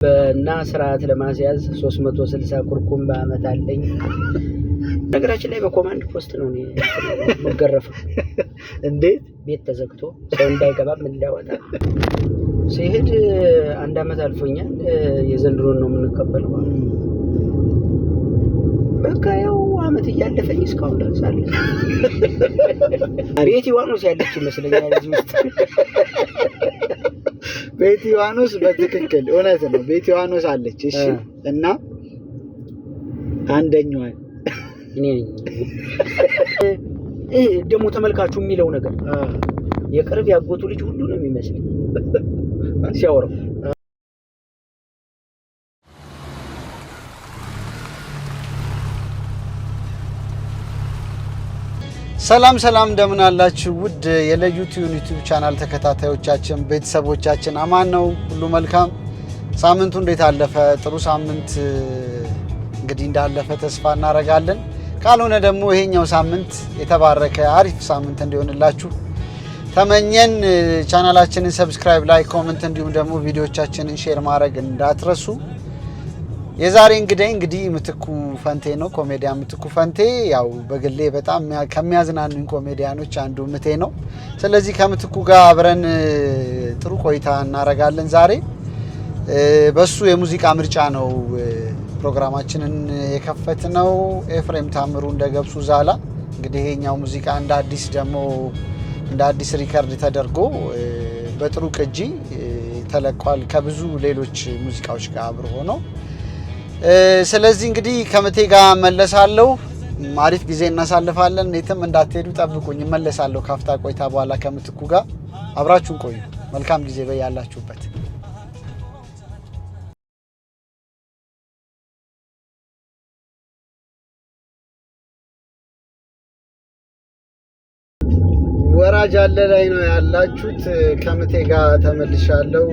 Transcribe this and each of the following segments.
በእና ስርዓት ለማስያዝ 360 ኩርኩም በአመት አለኝ። ነገራችን ላይ በኮማንድ ፖስት ነው የምገረፈው። እንዴት ቤት ተዘግቶ ሰው እንዳይገባ ምን እንዳይወጣ ሲሄድ 1 አመት አልፎኛል። የዘንድሮን ነው የምንቀበለው። በቃ ያው አመት እያለፈኝ እስካሁን ድረስ አለ። ቤት ዮሐንስ ያለች ይመስለኛል እዚህ ውስጥ። ቤት ዮሐንስ በትክክል እውነት ነው። ቤት ዮሐንስ አለች። እሺ እና አንደኛው እኔ ደግሞ ተመልካቹ የሚለው ነገር የቅርብ ያጎቱ ልጅ ሁሉ ነው የሚመስል ሲያወራው። ሰላም እንደምን አላችሁ? ውድ የለዩቲዩብ ዩቲዩብ ቻናል ተከታታዮቻችን ቤተሰቦቻችን አማን ነው ሁሉ መልካም። ሳምንቱ እንዴት አለፈ? ጥሩ ሳምንት እንግዲህ እንዳለፈ ተስፋ እናደርጋለን። ካልሆነ ደግሞ ይሄኛው ሳምንት የተባረከ አሪፍ ሳምንት እንዲሆንላችሁ ተመኘን። ቻናላችንን ሰብስክራይብ፣ ላይክ፣ ኮሜንት እንዲሁም ደግሞ ቪዲዮዎቻችንን ሼር ማድረግ እንዳትረሱ። የዛሬ እንግዲህ ምትኩ ፈንቴ ነው። ኮሜዲያን ምትኩ ፈንቴ ያው በግሌ በጣም ከሚያዝናኑኝ ኮሜዲያኖች አንዱ ምቴ ነው። ስለዚህ ከምትኩ ጋር አብረን ጥሩ ቆይታ እናደርጋለን። ዛሬ በሱ የሙዚቃ ምርጫ ነው ፕሮግራማችንን የከፈትነው። ኤፍሬም ታምሩ እንደገብሱ ዛላ እንግዲህ ይሄኛው ሙዚቃ እንደ አዲስ ሪከርድ ተደርጎ በጥሩ ቅጂ ተለቋል ከብዙ ሌሎች ሙዚቃዎች ጋር አብሮ ሆኖ። ስለዚህ እንግዲህ ከምቴ ጋር መለሳለሁ። አሪፍ ጊዜ እናሳልፋለን። የትም እንዳትሄዱ ጠብቁኝ፣ መለሳለሁ ካፍታ ቆይታ በኋላ ከምትኩ ጋር አብራችሁን ቆዩ። መልካም ጊዜ በያላችሁበት። ወራጅ አለ ላይ ነው ያላችሁት። ከምቴ ጋር ተመልሻለሁ።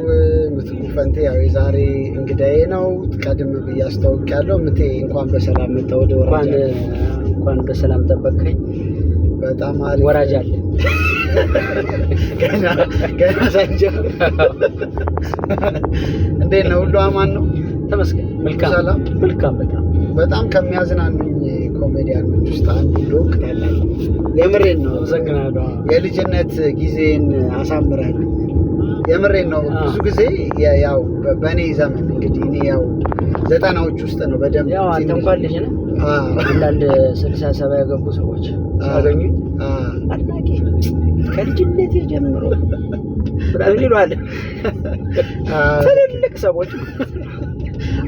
ምትኩ ፈንቴ ያው የዛሬ እንግዳዬ ነው። ቀድም ብዬ አስተዋውቂያለሁ። ምቴ እንኳን በሰላም መጣ ወደ ወራጅ። እንኳን በሰላም ጠበቅከኝ። በጣም አሪፍ ወራጅ አለ ገና ሳንጀምር። እንዴት ነው? ሁሉ አማን ነው? ተመስገን። መልካም ሰላም። መልካም። በጣም ከሚያዝናኑኝ ኮሜዲያኖች ውስጥ አንዱ ዶክ ታላቅ የምሬን ነው። አመሰግናለሁ። የልጅነት ጊዜን አሳምራለሁ። የምሬን ነው። ብዙ ጊዜ ያው በኔ ዘመን እንግዲህ እኔ ያው 90ዎች ውስጥ ነው በደንብ ያው አንተ እንኳን ልጅ ነህ። አንዳንድ 60-70 ያገቡ ሰዎች ሲያገኙ አድናቂ ከልጅነት ጀምሮ ብራዚል ይሏል። ትልልቅ ሰዎች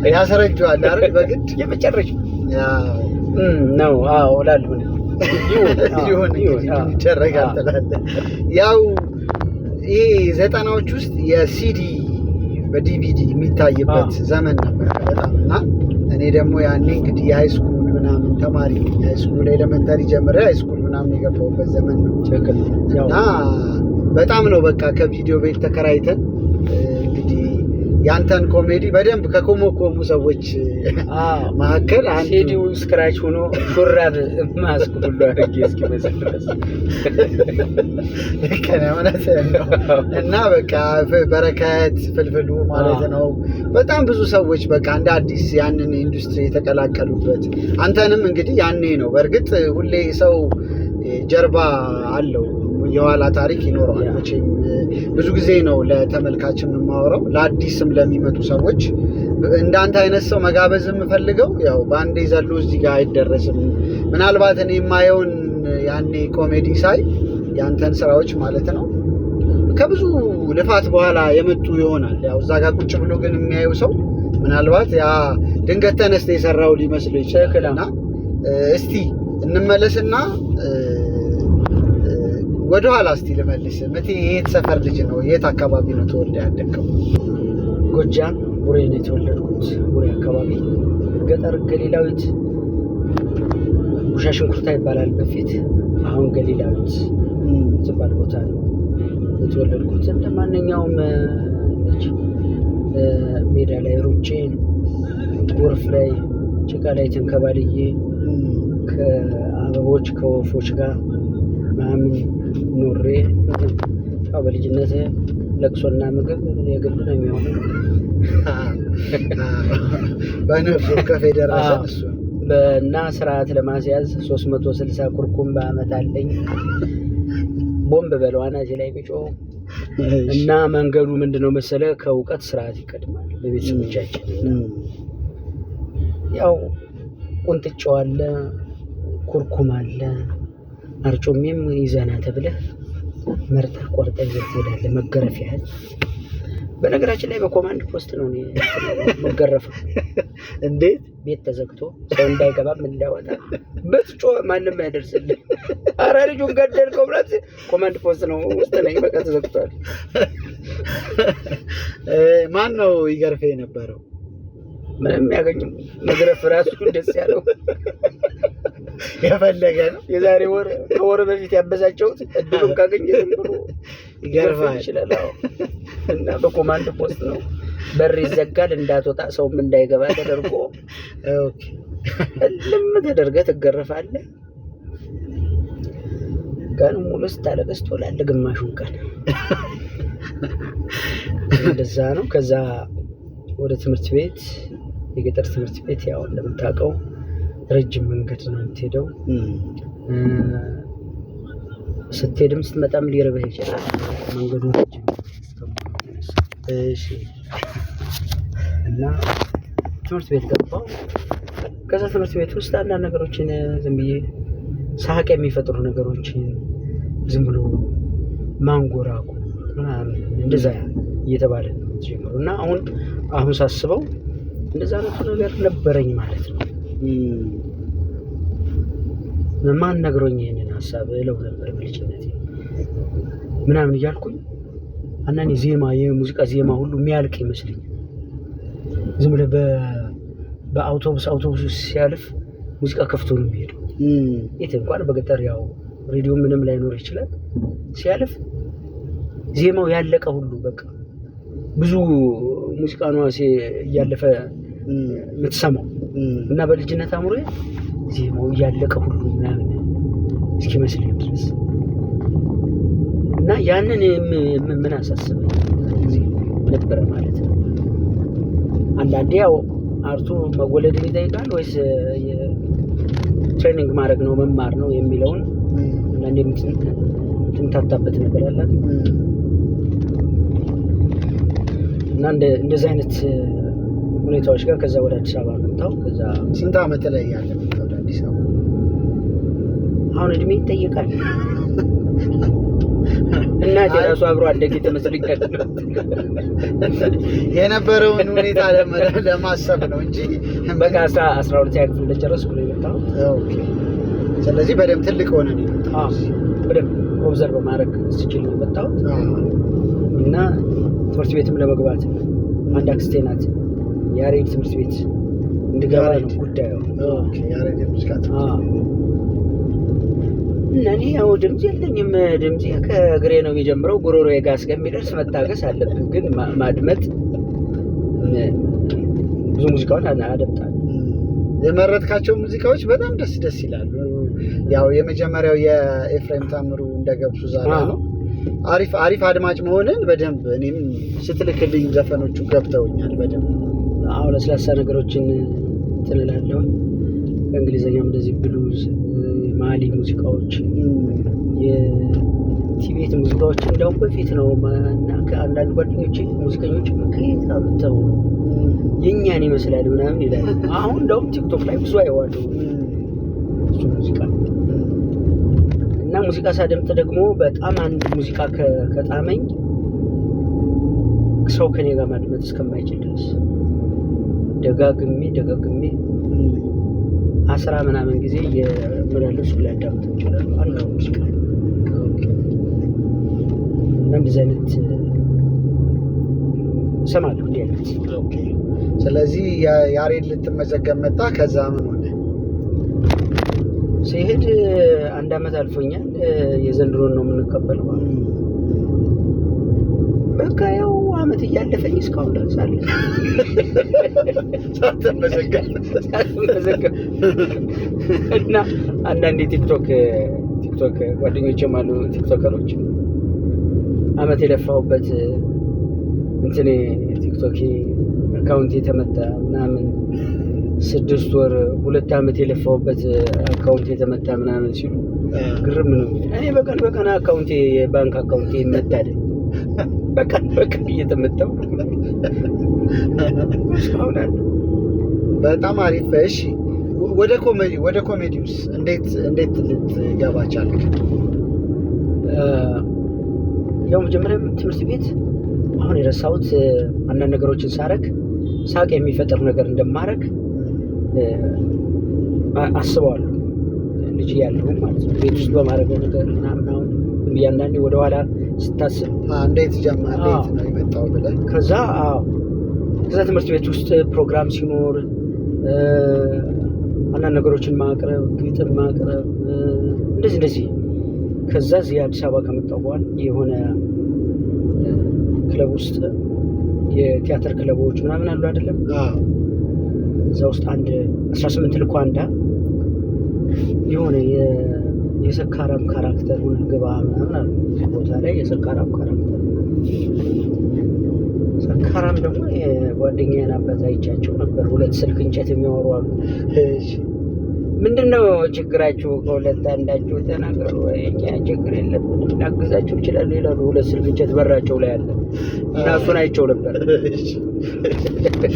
ያሰረጁዋል አይደል? በግድ የመጨረሻ ነው። አዎ እላለሁ። ይሁን ይደረጋል ትላለህ። ያው ይሄ 90ዎች ውስጥ የሲዲ በዲቪዲ የሚታይበት ዘመን ነበር በጣም። እና እኔ ደግሞ ያኔ እንግዲህ የሃይስኩል ምናምን ተማሪ ሃይስኩል ኤሌመንተሪ ጀምሬ ሃይስኩል ምናምን የገባሁበት ዘመን ነው። እና በጣም ነው በቃ ከቪዲዮ ቤት ተከራይተን እንግዲህ ያንተን ኮሜዲ በደንብ ከኮሞኮሙ ሰዎች መካከል አንዱ ሲዲው ስክራች ሆኖ ሹራብ ማስክ ሁሉ አድርጌ እስኪመስል ድረስ ከነማለት ነው። እና በቃ በረከት ፍልፍሉ ማለት ነው። በጣም ብዙ ሰዎች በቃ እንደ አዲስ ያንን ኢንዱስትሪ የተቀላቀሉበት። አንተንም እንግዲህ ያኔ ነው። በእርግጥ ሁሌ ሰው ጀርባ አለው፣ የኋላ ታሪክ ይኖረዋል። መቼም ብዙ ጊዜ ነው ለተመልካች የማወራው፣ ለአዲስም ለሚመጡ ሰዎች እንዳንተ አይነት ሰው መጋበዝ የምፈልገው ያው በአንዴ ዘሎ እዚህ ጋር አይደረስም። ምናልባት እኔ የማየውን ያኔ ኮሜዲ ሳይ ያንተን ስራዎች ማለት ነው ከብዙ ልፋት በኋላ የመጡ ይሆናል። ያው እዛ ጋር ቁጭ ብሎ ግን የሚያየው ሰው ምናልባት ያ ድንገት ተነስተ የሰራው ሊመስለው ይችላል። እና እስቲ እንመለስና ወደ ኋላ እስቲ ልመልስ። ምቴ የት ሰፈር ልጅ ነው? የት አካባቢ ነው ተወልደ ያደግከው? ጎጃም ቡሬ ነው የተወለድኩት። ቡሬ አካባቢ ገጠር ገሊላዊት ቡሻሽንኩርታ ይባላል በፊት። አሁን ገሊላዊት ትባል ቦታ ነው የተወለድኩት። እንደማንኛውም ልጅ ሜዳ ላይ ሩጬ፣ ጎርፍ ላይ ጭቃ ላይ ተንከባልዬ ከአበቦች ከወፎች ጋር ምናምን ኖሬ በልጅነት ለቅሶና ምግብ የግድ ነው የሚሆነው። በነፍስ ወከፍ የደረሰ እሱ እና ስርዓት ለማስያዝ 360 ኩርኩም በአመት አለኝ። ቦምብ በለዋና እዚህ ላይ ቢጮ እና መንገዱ ምንድነው መሰለ ከእውቀት ስርዓት ይቀድማል። በቤተሰቦቻችን ያው ቁንጥጫው አለ፣ ኩርኩም አለ፣ አርጮሜም ይዘና ተብለህ መርጠህ ቆርጠህ ትሄዳለህ። መገረፍ ያህል በነገራችን ላይ በኮማንድ ፖስት ነው መገረፈው። እንዴት ቤት ተዘግቶ ሰው እንዳይገባ ምን እንዳይወጣ በጥጮ ማንም አይደርስልኝ። አረ ልጁን ገደልከው ብላት ኮማንድ ፖስት ነው ውስጥ ነኝ በቃ ተዘግቷል። ማን ነው ይገርፈ የነበረው? ምንም ያገኘው መግረፍ ራሱ ደስ ያለው የፈለገ ነው። የዛሬ ወር በፊት ያበሳጨሁት እድሉን ካገኘ ዝም ብሎ ይገርፋል ይችላል። እና በኮማንድ ፖስት ነው በር ይዘጋል፣ እንዳትወጣ ሰውም እንዳይገባ ተደርጎ ኦኬ እልም ተደርገህ ትገረፋለህ። ቀን ሙሉ ስታለቅስ ትውላለህ ግማሹን ቀን። እንደዛ ነው። ከዛ ወደ ትምህርት ቤት የገጠር ትምህርት ቤት ያው እንደምታውቀው ረጅም መንገድ ነው የምትሄደው። ስትሄድም ስትመጣም ሊርብህ ይችላል መንገዱ ረጅም። እሺ እና ትምህርት ቤት ገባሁ። ከዛ ትምህርት ቤት ውስጥ አንዳንድ ነገሮችን ዝም ብዬ ሳቅ የሚፈጥሩ ነገሮችን ዝም ብሎ ማንጎራጉ ምናምን እንደዛ እየተባለ ነው ጀምሮ እና አሁን ሳስበው እንደዛ ነገር ነበረኝ ማለት ነው። ማን ነግሮኝ ይሄንን ሐሳብ እለው ነበር በልጅነቴ ምናምን እያልኩኝ አንዳንዴ የሙዚቃ ዜማ ሁሉ የሚያልቅ ይመስለኛል። ዝም ብለህ በአውቶቡስ ሲያልፍ ሙዚቃ ከፍቶ ነው የሚሄደው። የት እንኳን በገጠር ያው ሬዲዮ ምንም ላይኖር ይችላል። ሲያልፍ ዜማው ያለቀ ሁሉ በቃ ብዙ ሙዚቃ ነው እያለፈ የምትሰማው እና በልጅነት አእምሮዬ ዜማው እያለቀ ሁሉ ምናምን እስኪመስለኝ ድረስ እና ያንን ምን አሳስበኝ ነበረ ማለት ነው። አንዳንዴ ያው አርቱ መወለድን ይጠይቃል ወይስ ትሬኒንግ ማድረግ ነው መማር ነው የሚለውን አንዳንዴ ትምታታበት ነገር አለ እና እንደዚህ አይነት ሁኔታዎች ጋር ከዛ ወደ አዲስ አበባ መጣሁ። ከዛ ስንት ዓመት ላይ ያለ ወደ አዲስ አበባ? አሁን እድሜ ይጠይቃል። እናቴ ራሱ አብሮ አደግ ተመስልኛል። የነበረውን ሁኔታ ለማሰብ ነው እንጂ በቃ 12 ክፍል እንደጨረስኩ ነው የመጣሁት። ኦኬ። ስለዚህ በደምብ ትልቅ ሆነ ነው የመጣሁት። በደምብ ኦብዘርቭ ማድረግ ስችል ነው የመጣሁት እና ትምህርት ቤትም ለመግባት አንድ አክስቴ ናት ያሬድ ትምህርት ቤት እንድገባ ነው ጉዳዩ። ኦኬ። ያሬድ ሙዚቃ እና እኔ ያው ድምጽ የለኝም። ድምጽ ከእግሬ ነው የሚጀምረው፣ ጉሮሮዬ ጋር እስከሚደርስ መታገስ አለብን። ግን ማድመጥ ብዙ ሙዚቃውን አደምጣለሁ። የመረጥካቸው ሙዚቃዎች በጣም ደስ ይላሉ። ያው የመጀመሪያው የኤፍሬም ታምሩ እንደገብሱ ዛሬ ነው። አሪፍ አድማጭ መሆንን በደንብ እኔም ስትልክልኝ ዘፈኖቹ ገብተውኛል በደንብ። አሁን ለስላሳ ነገሮችን ትላለሁ። ከእንግሊዘኛም እንደዚህ ብሉዝ፣ ማሊ ሙዚቃዎች፣ የቲቤት ሙዚቃዎች እንደውም በፊት ነው እና ከአንዳንድ ጓደኞቼ ሙዚቀኞች ከየት አምጥተው የኛን ይመስላል ምናምን ይላል። አሁን እንደውም ቲክቶክ ላይ ብዙ አይዋለሁ እሱ ሙዚቃ እና ሙዚቃ ሳደምጥ ደግሞ በጣም አንድ ሙዚቃ ከጣመኝ ሰው ከኔ ጋር ማድመጥ እስከማይችል ድረስ ደጋግሜ 10 ምናምን ጊዜ የመላለሱ ሊያዳምጠው ይችላል አንድ ሙዚቃ። እና እንደዚህ አይነት እሰማለሁ እንዲህ አይነት። ኦኬ። ስለዚህ ያሬድ ልትመዘገብ መጣ። ከዛ ምን ሆነ? ሲሄድ 1 ዓመት አልፎኛል። የዘንድሮን ነው የምንቀበለው። በቃ ያው ዓመት እያለፈኝ እስካሁን ድረስ አለ። ሳትመዘገብ እና አንዳንዴ ቲክቶክ ጓደኞችም አሉ ቲክቶከሮች ዓመት የለፋሁበት እንትኔ ቲክቶክ አካውንት የተመታ ምናምን 6 ወር 2 ዓመት የለፋውበት አካውንት የተመታ ምናምን ሲሉ ግርም ነው። እኔ በቀን አካውንቴ የባንክ አካውንቴ ይመታል። በቀን እየተመታው በጣም አሪፍ። እሺ ወደ ኮሜዲውስ እንዴት ልትገባ ቻልክ? ያው መጀመሪያም ትምህርት ቤት አሁን የረሳሁት አንዳንድ ነገሮችን ሳረግ ሳቅ የሚፈጥር ነገር እንደማረግ አስበዋለሁ። ልጅ ያለሁም ማለት ነው ቤት ውስጥ በማረገው ነገር ምናምን አሁን አንዳንዴ ወደኋላ ስታስብ እንዴት ነው የመጣው ብለህ ከዛ ትምህርት ቤት ውስጥ ፕሮግራም ሲኖር አንዳንድ ነገሮችን ማቅረብ፣ ግጥም ማቅረብ እንደዚህ ከዛ እዚህ አዲስ አበባ ከመጣሁ በኋላ የሆነ ክለብ ውስጥ የቲያትር ክለቦች ምናምን አሉ አይደለም? እዛ ውስጥ አንድ 18 ልኳንዳ የሆነ የሰካራም ካራክተር ሆነ ግባ ምናምን አሉ ቦታ ላይ የሰካራም ካራክተር ሰካራም ደግሞ የጓደኛዬን አባት አይቻቸው ነበር። 2 ስልክ እንጨት የሚያወሩ አሉ። ምንድነው ችግራችሁ? ከሁለት አንዳችሁ ተናገሩ። እኛ ችግር የለብንም እናግዛችሁ ይችላሉ ይላሉ። 2 ስልክ እንጨት በራቸው ላይ አለ እና እሱን አይቼው ነበር።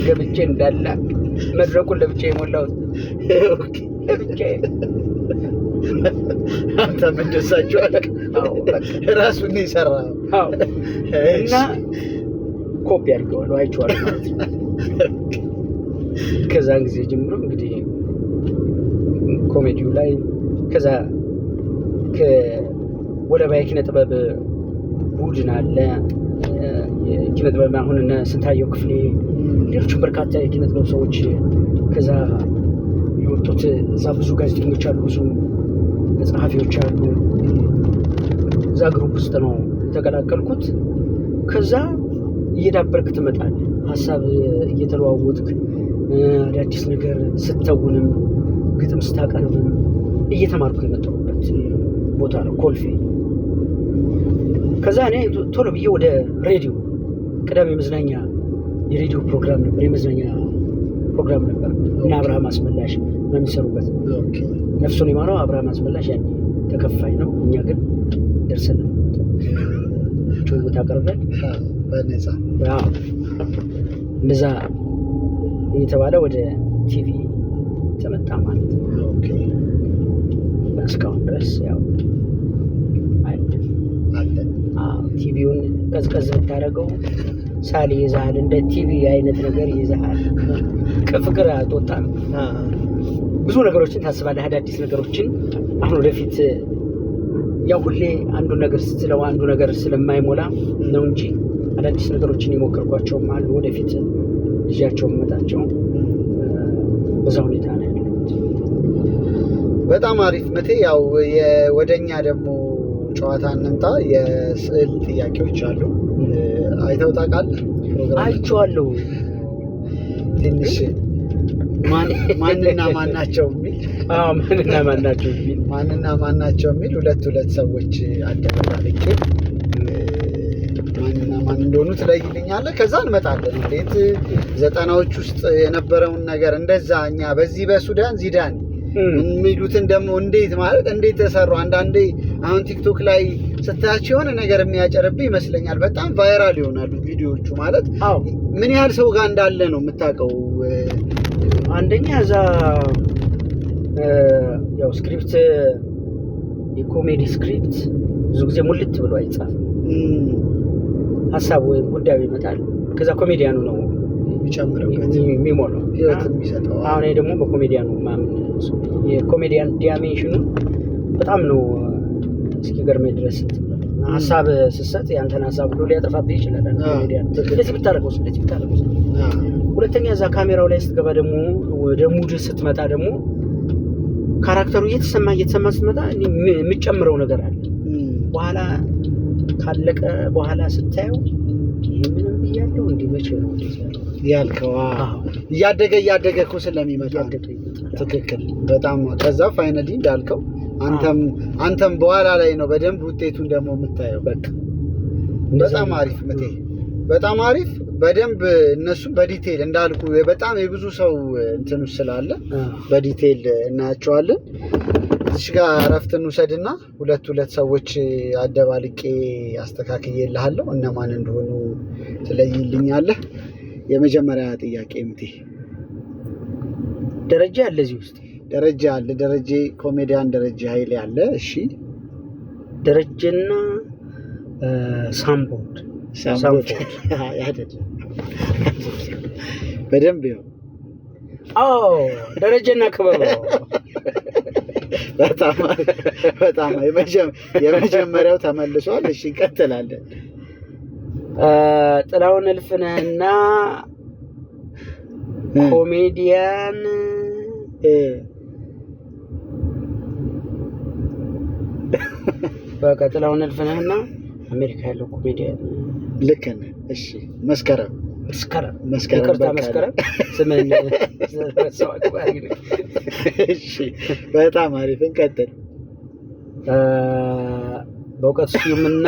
ገብቼ እንዳላ መድረኩን ለብቻ የሞላሁት ለብቻ አንተ መደሳችሁ አለክ? ራሱን ይሰራው እና ኮፒ አድርገዋለሁ አይቼዋለሁ ማለት ነው። ከዛን ጊዜ ጀምሮ እንግዲህ ኮሜዲው ላይ ከዛ ወለባ የኪነ ጥበብ ቡድን አለ። የኪነ ጥበብ አሁን እነ ስንታየው ክፍሌ ሌሎች በርካታ የኪነ ጥበብ ሰዎች ከዛ የወጡት እዛ ብዙ ጋዜጠኞች አሉ፣ ብዙ ጸሐፊዎች አሉ። እዛ ግሩፕ ውስጥ ነው የተቀላቀልኩት። ከዛ እየዳበርክ ትመጣለህ፣ ሀሳብ እየተለዋወጥክ አዳዲስ ነገር ስተውንም ግጥም ስታቀርብም እየተማርኩ የመጣሁበት ቦታ ነው ኮልፌ። ከዛ እኔ ቶሎ ብዬ ወደ ሬዲዮ ቅዳሜ መዝናኛ የሬዲዮ ፕሮግራም ነበር፣ የመዝናኛ ፕሮግራም ነበር እና አብርሃም አስመላሽ ነው የሚሰሩበት። ነፍሱን ይማረው አብርሃም አስመላሽ ያኔ ተከፋይ ነው። እኛ ግን ደርሰን ጭውውት አቀርበን በነፃ እንደዛ እየተባለ ወደ ቲቪ ተመጣ ማለት ነው። እስካሁን ድረስ ያው አለ። ቲቪውን ቀዝቀዝ ብታደርገው ሳል ይዛል፣ እንደ ቲቪ አይነት ነገር ይዛል። ከፍቅር አትወጣም። ብዙ ነገሮችን ታስባለህ፣ አዳዲስ ነገሮችን። አሁን ወደፊት ያው ሁሌ አንዱ ነገር ስለማይሞላ ነው እንጂ አዳዲስ ነገሮችን የሞከርኳቸውም አሉ። ወደፊት ልጃቸው መጣቸው በዛ ሁኔታ ነው ያለው። በጣም አሪፍ መቴ። ያው ወደኛ ደግሞ ጨዋታ እንምጣ። የስዕል ጥያቄዎች አሉ። አይተው ታውቃለህ? አይቼዋለሁ። ትንሽ ማንና ማናቸው የሚል ማንና ማናቸው የሚል ሁለት ሰዎች አደረጋልኝ። ማንና ማን እንደሆኑ ትለይልኛለህ። ከዛ እንመጣለን። እንዴት 90ዎች ውስጥ የነበረውን ነገር እንደዛ እኛ በዚህ በሱዳን ዚዳን የሚሉትን ደግሞ እንዴት ተሰሩ። አንዳንዴ አሁን ቲክቶክ ላይ ስታያቸው የሆነ ነገር የሚያጨርብህ ይመስለኛል። በጣም ቫይራል ይሆናሉ ቪዲዮዎቹ። ማለት ምን ያህል ሰው ጋር እንዳለ ነው የምታውቀው። አንደኛ እዛ ያው ስክሪፕት የኮሜዲ ስክሪፕት ብዙ ጊዜ ሙልት ብሎ አይጻፍም። ሀሳብ ወይም ጉዳዩ ይመጣል፣ ከዛ ኮሜዲያኑ ነው የሚጨምርበት የሚሞላው ህይወት የሚሰጠው። አሁን ደግሞ በኮሜዲያኑ ማምን የኮሜዲያን ዳይሜንሽኑ በጣም ነው እስኪገርመኝ ድረስ ሀሳብ ስትሰጥ ያንተን ሀሳብ ሁሉ ሊያጠፋብህ ይችላል። ኮሜዲያን እንደዚህ ብታደርገው ሁለተኛ እዛ ካሜራው ላይ ስትገባ ደግሞ ወደ ሙድ ስትመጣ ደግሞ ካራክተሩ እየተሰማ ስትመጣ የሚጨምረው ነገር አለ። በኋላ ካለቀ በኋላ ስታየው ምንም ብያለሁ እንዲህ መቼ ነው ያልከው? እያደገ እኮ ስለሚመጣ ትክክል። በጣም ከዛ ፋይናሊ እንዳልከው አንተም በኋላ ላይ ነው በደንብ ውጤቱን ደግሞ የምታየው። በቃ በጣም አሪፍ ምቴ፣ በጣም አሪፍ። በደንብ እነሱ በዲቴል እንዳልኩ በጣም የብዙ ሰው እንትኑ ስላለ በዲቴል እናያቸዋለን። እዚህ ጋር እረፍትን ውሰድና ሁለት ሰዎች አደባልቄ አስተካክዬልሃለሁ። እነማን እንደሆኑ ትለይልኛለህ። የመጀመሪያ ጥያቄ ምቴ ደረጃ አለ እዚህ ውስጥ ደረጃ አለ። ደረጃ ኮሜዲያን ደረጃ ኃይሌ አለ። እሺ ደረጃና ሳምቦድ አይደለም። በደንብ ይኸው ደረጃና ክበበው በጣም የመጀመሪያው ተመልሷል። እሺ እንቀጥላለን። ጥላሁን እልፍነህና ኮሜዲያን በቃ ጥላሁን እልፍነህና አሜሪካ ያለው ኮሜዲያን ልክ ነህ። እሺ መስከረም ይቅርታ መስከረም ስምን ሰው አክባሪ ነው። እሺ በጣም አሪፍ እንቀጥል። በእውቀቱ ስዩምና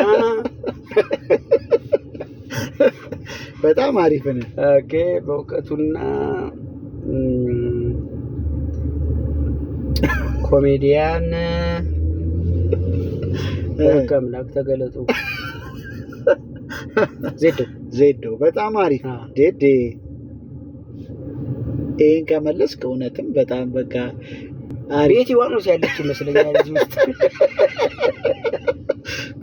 በጣም አሪፍ ነው። ኦኬ በእውቀቱና ኮሜዲያን ከምላክ ተገለጡ ዜዶ በጣም አሪፍ ዴዴ። ይሄን ከመለስክ እውነትም በጣም በቃ ቤቲ ዋኖስ ያለች ይመስለኛል እዚህ ውስጥ።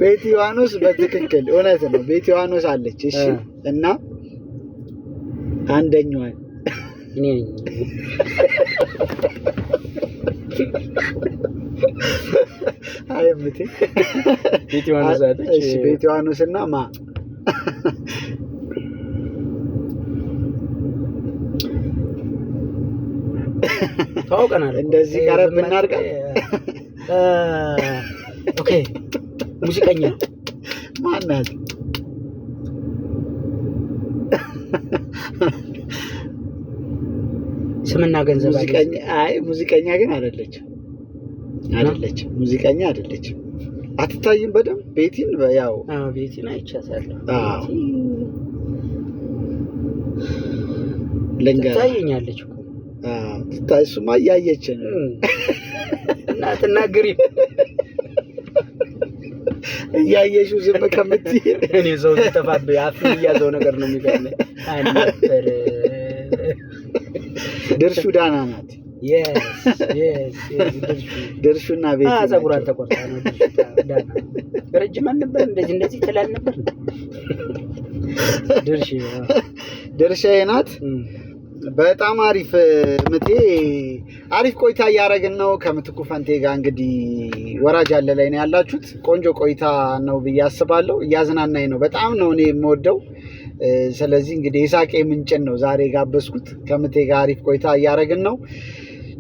ቤቲ ዋኖስ በትክክል እውነት ነው። ቤቲ ዋኖስ አለች። እሺ እና አንደኛው እኔ ነኝ። አይምቲ ቤቲ ዋኖስ አለች። እሺ ቤቲ ዋኖስና ማ ታውቀናል። እንደዚህ ቀረብ እናድርጋለን። ኦኬ ሙዚቀኛ ማናት? ስምና ገንዘብ ሙዚቀኛ? አይ ሙዚቀኛ ግን አይደለችም። ሙዚቀኛ አይደለችም። አትታይም በደንብ ቤቲን ያው ቤቲን አይቻታለሁ። ልንገርህ ትታየኛለች እኮ እሱማ እያየች ነው እና ትናገሪ እያየሽው ዝም ከምትይ እኔ ሰው ተፋብኝ አፍን እያዘው ነገር ነው የሚገርመኝ። አንተር ድርሹ ዳና ናት። ድርሹና ቤት ፀጉሯን ተቆርጣ ነው ዳና። ረጅም አልነበር እንደዚህ ትላል ነበር። ድርሻዬ ናት። በጣም አሪፍ ምቴ። አሪፍ ቆይታ እያደረግን ነው ከምትኩ ፈንቴ ጋር። እንግዲህ ወራጅ አለ ላይ ነው ያላችሁት። ቆንጆ ቆይታ ነው ብዬ አስባለሁ። እያዝናናኝ ነው። በጣም ነው እኔ የምወደው። ስለዚህ እንግዲህ የሳቄ ምንጭን ነው ዛሬ ጋበዝኩት። ከምቴ ጋር አሪፍ ቆይታ እያደረግን ነው።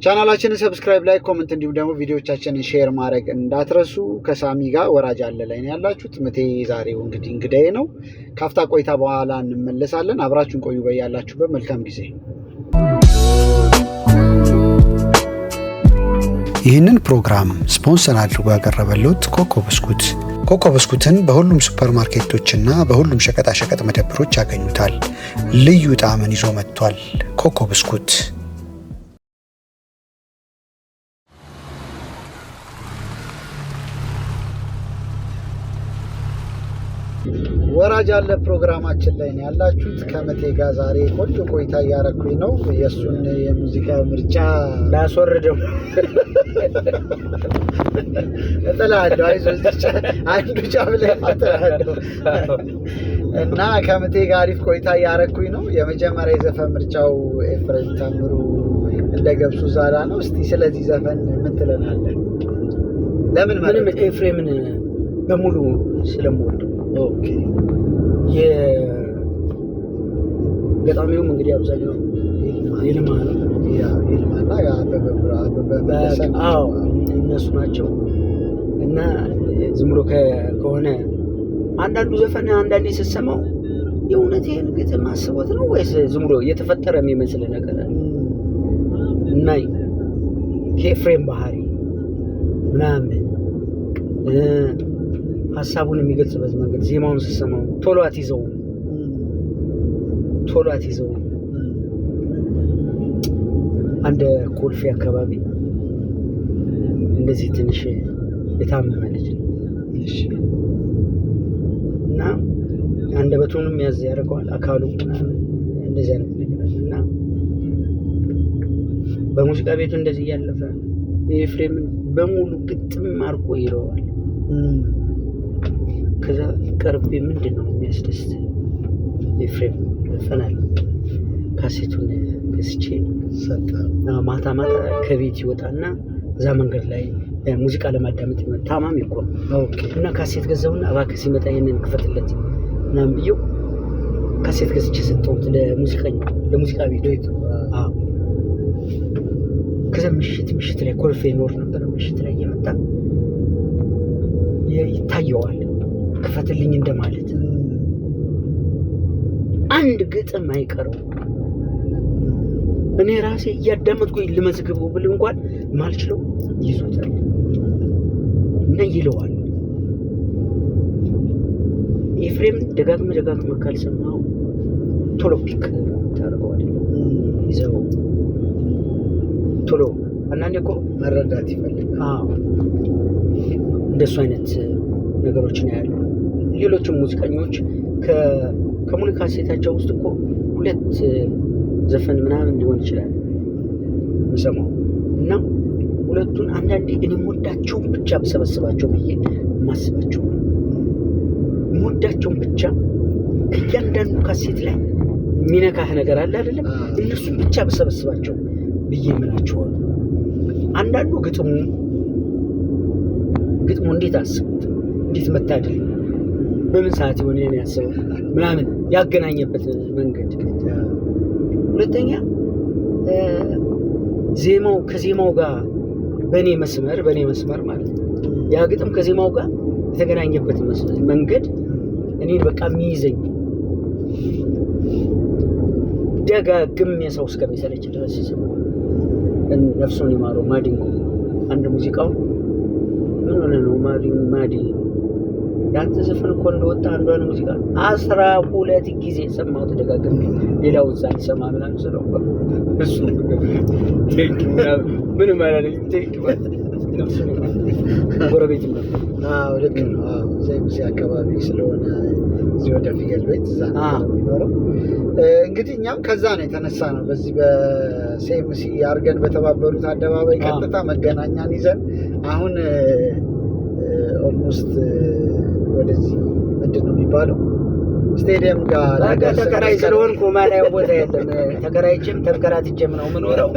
ቻናላችንን ሰብስክራይብ፣ ላይክ፣ ኮሜንት እንዲሁም ደግሞ ቪዲዮዎቻችንን ሼር ማድረግ እንዳትረሱ። ከሳሚ ጋር ወራጅ አለ ላይ ነው ያላችሁት። ምቴ ዛሬው እንግዲህ እንግዳዬ ነው። ካፍታ ቆይታ በኋላ እንመለሳለን። አብራችሁን ቆዩ። በያላችሁበት መልካም ጊዜ። ይህንን ፕሮግራም ስፖንሰር አድርጎ ያቀረበልዎት ኮኮ ብስኩት። ኮኮ ብስኩትን በሁሉም ሱፐርማርኬቶችና በሁሉም ሸቀጣሸቀጥ መደብሮች ያገኙታል። ልዩ ጣዕምን ይዞ መጥቷል። ኮኮ ብስኩት። ወራጅ አለ ፕሮግራማችን ላይ ነው ያላችሁት። ከምቴ ጋር ዛሬ ቆንጆ ቆይታ እያረኩኝ ነው። የእሱን የሙዚቃ ምርጫ ላስወርደው እጥላለሁ። አይዞህ አንዱ ጫብለ እጥላለሁ እና ከምቴ ጋር አሪፍ ቆይታ እያረኩኝ ነው። የመጀመሪያ የዘፈን ምርጫው ኤፍሬም ታምሩ እንደ ገብሱ ዛላ ነው። እስቲ ስለዚህ ዘፈን ምን ትለናለህ? ለምን ምንም ኤፍሬምን በሙሉ ስለምወደው። ኦኬ የገጣሚውም እንግዲህ አብዛኛው ይልማ ነው። ይልማና እነሱ ናቸው። እና ዝም ብሎ ከሆነ አንዳንዱ ዘፈን አንዳንዴ ስትሰማው የእውነቴን ግጥም አስቦት ነው ወይስ ዝም ብሎ እየተፈጠረ የሚመስል ነገር አለ እና ከኤፍሬም ባህሪ ምናምን ሀሳቡን የሚገልጽበት መንገድ ዜማውን ስትሰማው ቶሎ አትይዘውም ቶሎ አትይዘው። አንድ ኮልፌ አካባቢ እንደዚህ ትንሽ የታመመ ልጅ እና አንደበቱንም ያዝ ያደርገዋል አካሉ እንደዚህ አይነት እና በሙዚቃ ቤቱ እንደዚህ እያለፈ ኤፍሬምን በሙሉ ግጥም አድርጎ ይለዋል። ከዛ ቀርቤ ምንድን ነው የሚያስደስት ኤፍሬም ፈናል ካሴቱን ገዝቼ ሰጠ። ማታ ማታ ከቤት ይወጣና እዛ መንገድ ላይ ሙዚቃ ለማዳመጥ ታማሚ እኮ ነው እና ካሴት ገዛውና እባክህ ሲመጣ ይሄንን ክፈትለት ምናምን ብዬው ካሴት ገዝቼ ሰጠሁት ለሙዚቃ ቤቱ። ከዛ ምሽት ላይ ኮልፌ ይኖር ነበር። ምሽት ላይ እየመጣ ይታየዋል ክፈትልኝ እንደማለት። አንድ ግጥም አይቀረው። እኔ ራሴ እያዳመጥኩኝ ልመዝግበው ብል እንኳን ማልችለው ይዞታል እና ይለዋል። ኤፍሬም ደጋግመህ ካልሰማው ቶሎ ፒክ ታደርገዋለህ። ይዘው ቶሎ አንዳንዴ እኮ መረዳት ይፈልጋል። እንደሱ አይነት ነገሮችን ያያሉ። ሌሎችም ሙዚቀኞች ከሙሉ ካሴታቸው ውስጥ እኮ 2 ዘፈን ምናምን ሊሆን ይችላል የምሰማው እና 2ቱን አንዳንዴ እኔ የምወዳቸውን ብቻ ብሰበስባቸው ብዬ የማስባቸው የምወዳቸውን ብቻ ከእያንዳንዱ ካሴት ላይ የሚነካህ ነገር አለ አይደለም? እነሱን ብቻ ብሰበስባቸው ብዬ የምላቸዋል። አንዳንዱ ግጥሙ እንዴት አስቡት፣ እንዴት መታደል በምን ሰዓት የሆነ ያሰበው ምናምን ያገናኘበት መንገድ። ሁለተኛ ዜማው ከዜማው ጋር በኔ መስመር ማለት ነው። ያ ግጥም ከዜማው ጋር የተገናኘበት መንገድ እኔን በቃ የሚይዘኝ ደጋግሜ ሰው እስከሚሰለች ድረስ ነፍሱን ይማረው ማዲንጎ አንድ ሙዚቃው ምን ሆነ ነው ማዲ ያንተ ዘፈን እኮ እንደወጣ አንዷን ሙዚቃ 12 ጊዜ ሰማሁት ደጋግሜ ሌላውን ሳልሰማ ምናምን ስለው እሱ ምን ማለት ነው ጎረቤት ነው። ልክ ነው። ዘይምሲ አካባቢ ስለሆነ እዚህ ወደ ፊገል ቤት እዛ ነው የሚኖረው። እንግዲህ እኛም ከዛ ነው የተነሳ ነው በዚህ በሴምሲ አርገን በተባበሩት አደባባይ ቀጥታ መገናኛን ይዘን አሁን ኦልሞስት ወደዚህ ምንድን ነው የሚባለው ስቴዲየም ጋር ተከራይ ስለሆንኩ ማላየው ቦታ የለም። ተከራይቼም ተንከራትቼም ነው የምኖረው።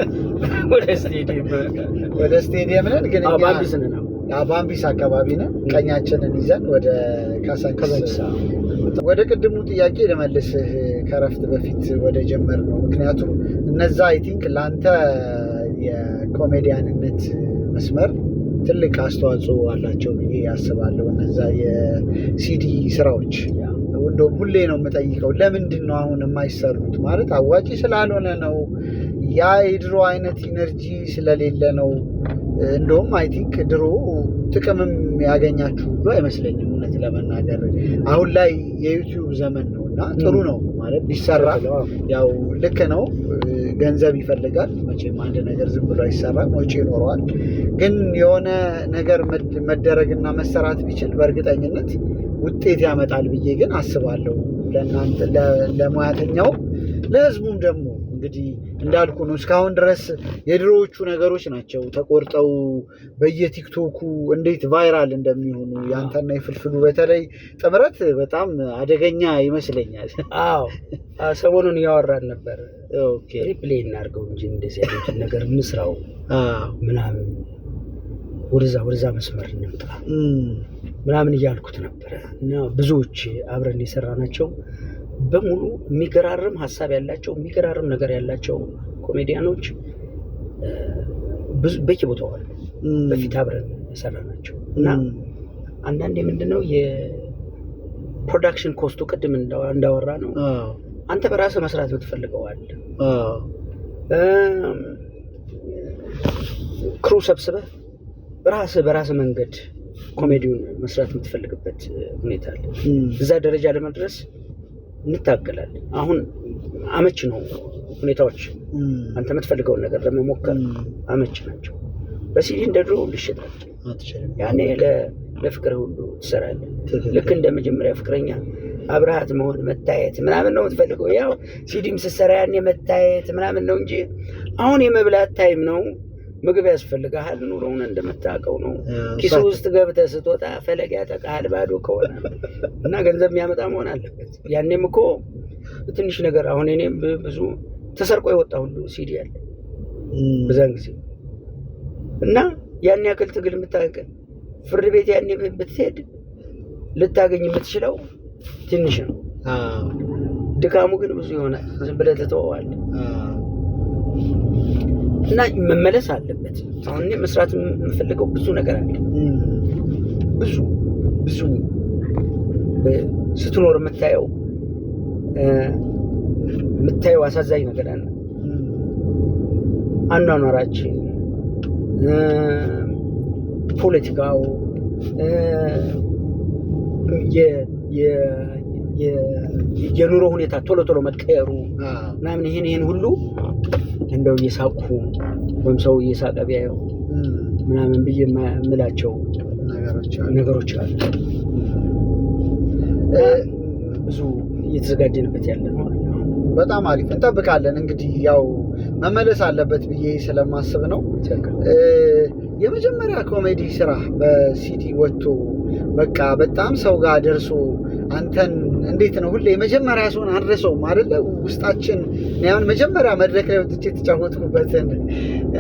ወደ ስቴዲየም ነን ግን ባምቢስ አካባቢ ነን። ቀኛችንን ይዘን ወደ ካሳንቺስ ወደ ቅድሙ ጥያቄ ልመልስህ ከረፍት በፊት ወደ ጀመር ነው። ምክንያቱም እነዛ አይ ቲንክ ለአንተ የኮሜዲያንነት መስመር ትልቅ አስተዋጽኦ አላቸው ብዬ አስባለሁ። እነዛ የሲዲ ስራዎች እንደውም ሁሌ ነው የምጠይቀው ለምንድን ነው አሁን የማይሰሩት? ማለት አዋጪ ስላልሆነ ነው? ያ የድሮ አይነት ኢነርጂ ስለሌለ ነው? እንደውም አይ ቲንክ ድሮ ጥቅምም ያገኛችሁ ሁሉ አይመስለኝም እውነት ለመናገር። አሁን ላይ የዩቲዩብ ዘመን ነው እና ጥሩ ነው ማለት ቢሰራ። ያው ልክ ነው ገንዘብ ይፈልጋል መቼም አንድ ነገር ዝም ብሎ አይሰራም፣ ወጪ ይኖረዋል። ግን የሆነ ነገር መደረግና መሰራት ቢችል በእርግጠኝነት ውጤት ያመጣል ብዬ ግን አስባለሁ። ለእናንተ ለሙያተኛው ለህዝቡም ደግሞ እንግዲህ እንዳልኩ ነው እስካሁን ድረስ የድሮዎቹ ነገሮች ናቸው ተቆርጠው በየቲክቶኩ እንዴት ቫይራል እንደሚሆኑ። ያንተና የፍልፍሉ በተለይ ጥምረት በጣም አደገኛ ይመስለኛል። ሰሞኑን ያወራን ነበር። ሪፕሌይ እናድርገው እንጂ እንደዚህ አይነት ነገር ምስራው ምናምን ወደዛ መስመር እንምጣ ምናምን እያልኩት ነበረ እና ብዙዎች አብረን የሰራናቸው በሙሉ የሚገራርም ሀሳብ ያላቸው የሚገራርም ነገር ያላቸው ኮሜዲያኖች ብዙ በየቦታው አሉ። በፊት አብረን የሰራናቸው እና አንዳንዴ ምንድነው የፕሮዳክሽን ኮስቱ ቅድም እንዳወራ ነው። አንተ በራስህ መስራት የምትፈልገዋል ክሩ ሰብስበህ በራስህ መንገድ ኮሜዲውን መስራት የምትፈልግበት ሁኔታ አለ። እዛ ደረጃ ለመድረስ እንታገላለን። አሁን አመች ነው ሁኔታዎች። አንተ የምትፈልገውን ነገር ለመሞከር አመች ናቸው። በሲዲ እንደ ድሮ ልሽጥ አትችልም። ያኔ ለፍቅር ሁሉ ትሰራለህ። ልክ እንደ መጀመሪያ ፍቅረኛ አብረሃት መሆን መታየት ምናምን ነው የምትፈልገው። ያው ሲዲም ስትሰራ ያኔ መታየት ምናምን ነው እንጂ አሁን የመብላት ታይም ነው። ምግብ ያስፈልግሃል። ኑሮውን እንደምታውቀው ነው። ኪስ ውስጥ ገብተህ ስትወጣ ፈለግ ያጠቃሃል ባዶ ከሆነ እና ገንዘብ የሚያመጣ መሆን አለበት። ያኔም እኮ ትንሽ ነገር አሁን እኔም ብዙ ተሰርቆ የወጣ ሁሉ ሲዲ አለ በዛን ጊዜ እና ያን ያክል ትግል የምታውቀው ፍርድ ቤት ያኔ ብትሄድ ልታገኝ የምትችለው ትንሽ ነው። ድካሙ ግን ብዙ ይሆናል። ዝም ብለህ ትተወዋለህ እና መመለስ አለበት። አሁን እኔ መስራት የምፈልገው ብዙ ነገር አለ። ብዙ ስትኖር የምታየው አሳዛኝ ነገር አለ። አኗኗራችን፣ ፖለቲካው፣ የኑሮ ሁኔታ ቶሎ መቀየሩ ምናምን ይሄን ሁሉ እንደው እየሳቅሁ ወይም ሰው እየሳቀ ቢያየው ምናምን ብዬ የምላቸው ነገሮች አሉ። ብዙ እየተዘጋጀንበት ያለ ነው። በጣም አሪፍ እንጠብቃለን። እንግዲህ ያው መመለስ አለበት ብዬ ስለማስብ ነው። የመጀመሪያ ኮሜዲ ስራ በሲዲ ወጥቶ በቃ በጣም ሰው ጋር ደርሶ አንተን እንዴት ነው ሁሌ መጀመሪያ ሰውን አንረሳውም አይደለ? ውስጣችን ያው መጀመሪያ መድረክ ላይ ወጥቼ የተጫወትኩበትን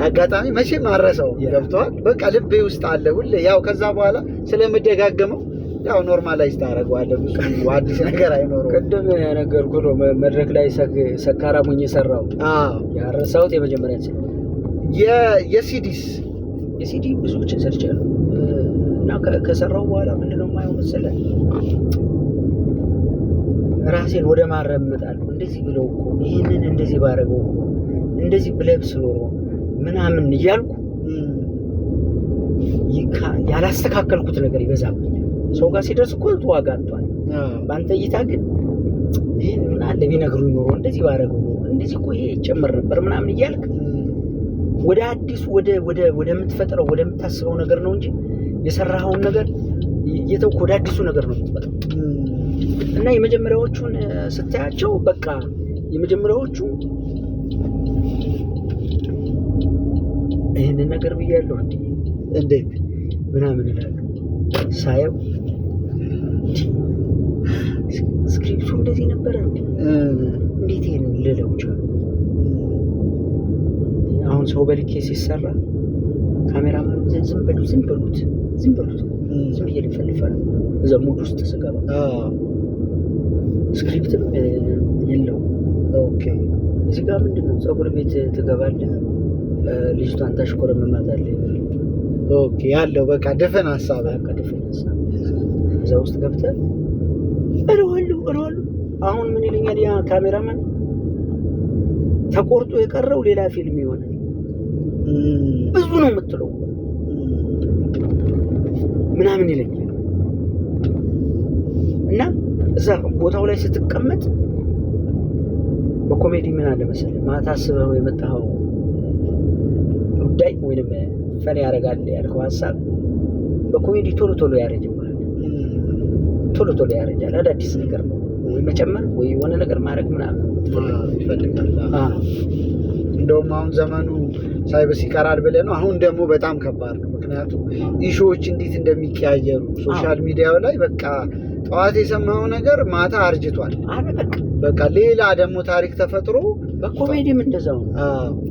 አጋጣሚ መቼም አንረሳውም። ገብቶሃል? በቃ ልቤ ውስጥ አለ ሁሌ። ያው ከዛ በኋላ ስለምደጋገመው ያው ኖርማላይዝ ታደርገዋለህ። ብዙ አዲስ ነገር አይኖረውም። ቅድም ነገርኩህ ነው መድረክ ላይ ሰካራም ሆኜ ሰራው። ያረሳሁት የመጀመሪያ የሲዲ ብዙዎችን ሰርቻለሁ እና ከሰራው በኋላ ምንድነው የማየው መሰለህ ራሴን ወደ ማረም እመጣለሁ። እንደዚህ ብለው እኮ ይህንን እንደዚህ ባደረገው እንደዚህ ብለብስ ኖሮ ምናምን እያልኩ ያላስተካከልኩት ነገር ይበዛብኛል። ሰው ጋር ሲደርስ እኮ ዋጋ አጥቷል። በአንተ እይታ ግን ይህን ምን አለ ቢነግሩኝ ኖሮ እንደዚህ ባደረገው እንደዚህ እኮ ይሄ ይጨመር ነበር ምናምን እያልክ ወደ አዲሱ ወደምትፈጥረው ወደምታስበው ነገር ነው እንጂ የሰራኸውን ነገር የተውኩ ወደ አዲሱ ነገር ነው የምትመጣው። እና የመጀመሪያዎቹን ስታያቸው በቃ የመጀመሪያዎቹ ይህንን ነገር ብያለሁ እንዴት ምናምን እላለሁ ሳየው ስክሪፕቱ እንደዚህ ነበረ እንዴት ይሄን ልለው ቻልኩ? አሁን ሰው በልኬ ሲሰራ ካሜራማን ዝም በሉት ዝም ብዬ ልፈልፋለሁ እዛ ሙድ ውስጥ ስገባ ስክሪፕትም የለው። ኦኬ እዚህ ጋር ምንድነው ፀጉር ቤት ትገባለህ፣ ልጅቷን ታሽኮረመማታለህ። ኦኬ ያለው በቃ ድፍን ሀሳብ እዛ ውስጥ ገብተህ እለዋለሁ። አሁን ምን ይለኛል ያ ካሜራማን ተቆርጦ የቀረው ሌላ ፊልም ይሆናል። ብዙ ነው የምትለው ምናምን ይለኛል። እና እዛ ቦታው ላይ ስትቀመጥ በኮሜዲ ምን አለ መሰለህ ማታ አስበው የመጣኸው ጉዳይ ወይንም ፈን ያደርጋል ያልከው ሀሳብ በኮሜዲ ቶሎ ያረጃል። አዳዲስ ነገር ነው ወይ መጨመር ወይ የሆነ ነገር ማድረግ ምናምን ይፈልጋል። እንደውም አሁን ዘመኑ ሳይበስ ይቀራል ብለህ ነው። አሁን ደግሞ በጣም ከባድ ነው። ምክንያቱም ኢሹዎች እንዴት እንደሚቀያየሩ ሶሻል ሚዲያው ላይ በቃ ጠዋት የሰማው ነገር ማታ አርጅቷል። በቃ ሌላ ደግሞ ታሪክ ተፈጥሮ በኮሜዲም እንደዛው ነው።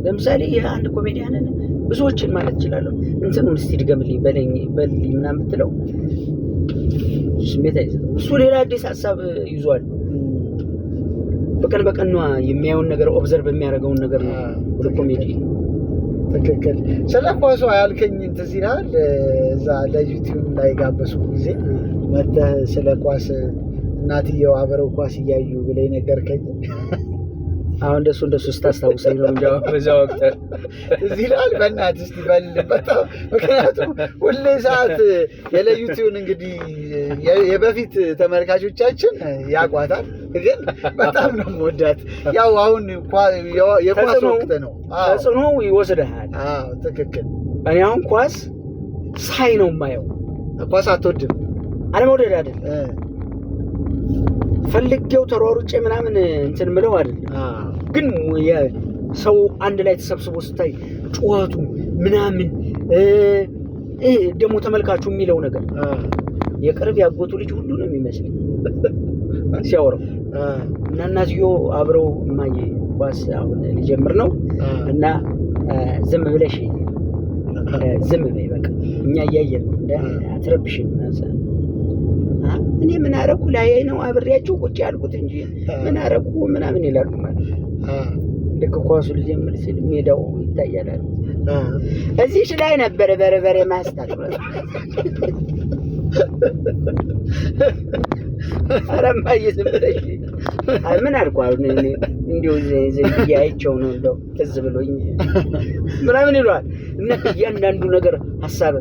ለምሳሌ የአንድ ኮሜዲያንን ብዙዎችን ማለት እችላለሁ እንትኑን እስቲ ድገምልኝ በልኝ ምናምን ብትለው ስሜት አይዘው እሱ ሌላ አዲስ ሀሳብ ይዟል። በቀን ነው የሚያየውን ነገር ኦብዘርቭ የሚያደርገውን ነገር ነው ወደ ኮሜዲ። ትክክል። ስለ ኳሱ ያልከኝ እንትን ይላል እዛ ለዩቲዩብ ላይ ጋበዝኩ ጊዜ መጥተህ ስለ ኳስ እናትየው አብረው ኳስ እያዩ ብለህ ነገርከኝ። አሁን እንደሱ ስታስታውሰኝ ነው እንጂ በዛ ወቅት እዚህ ይላል። በእናትህ እስቲ በልልበት። ምክንያቱም ሁሌ ሰዓት የለዩቲውን እንግዲህ የበፊት ተመልካቾቻችን ያቋታል፣ ግን በጣም ነው የምወዳት። ያው አሁን የኳስ ወቅት ነው፣ ተጽዕኖ ይወስድሃል። አዎ ትክክል። እኔ አሁን ኳስ ሳይ ነው የማየው። ኳስ አትወድም? አለመውደድ አይደለም፣ ፈልጌው ተሯሩጬ ምናምን እንትን ምለው አይደለም። ግን ሰው አንድ ላይ ተሰብስቦ ስታይ ጩኸቱ ምናምን ደግሞ ተመልካቹ የሚለው ነገር የቅርብ ያጎቱ ልጅ ሁሉ ነው የሚመስል ሲያወራው እና እናትዮ አብረው እማዬ ኳስ አሁን ሊጀምር ነው እና ዝም ብለሽ ዝም በይ በቃ እኛ እያየን አትረብሽም። እኔ ምን አደረኩ ላይ ነው አብሬያቸው ቁጭ ያልኩት እንጂ ምን አደረኩ ምናምን ይላሉ ማለት ልክ ኳሱ ሊጀምር ሲል ሜዳው ይታያል። እዚህ ላይ ነበር በርበሬ ማስታል አረማ ዝም ብለሽ ምን አልኩ አሁን እንዲሁ አይቼው ነው እንደው ትዝ ብሎኝ ምናምን ይሏል። እና እያንዳንዱ ነገር ሀሳብ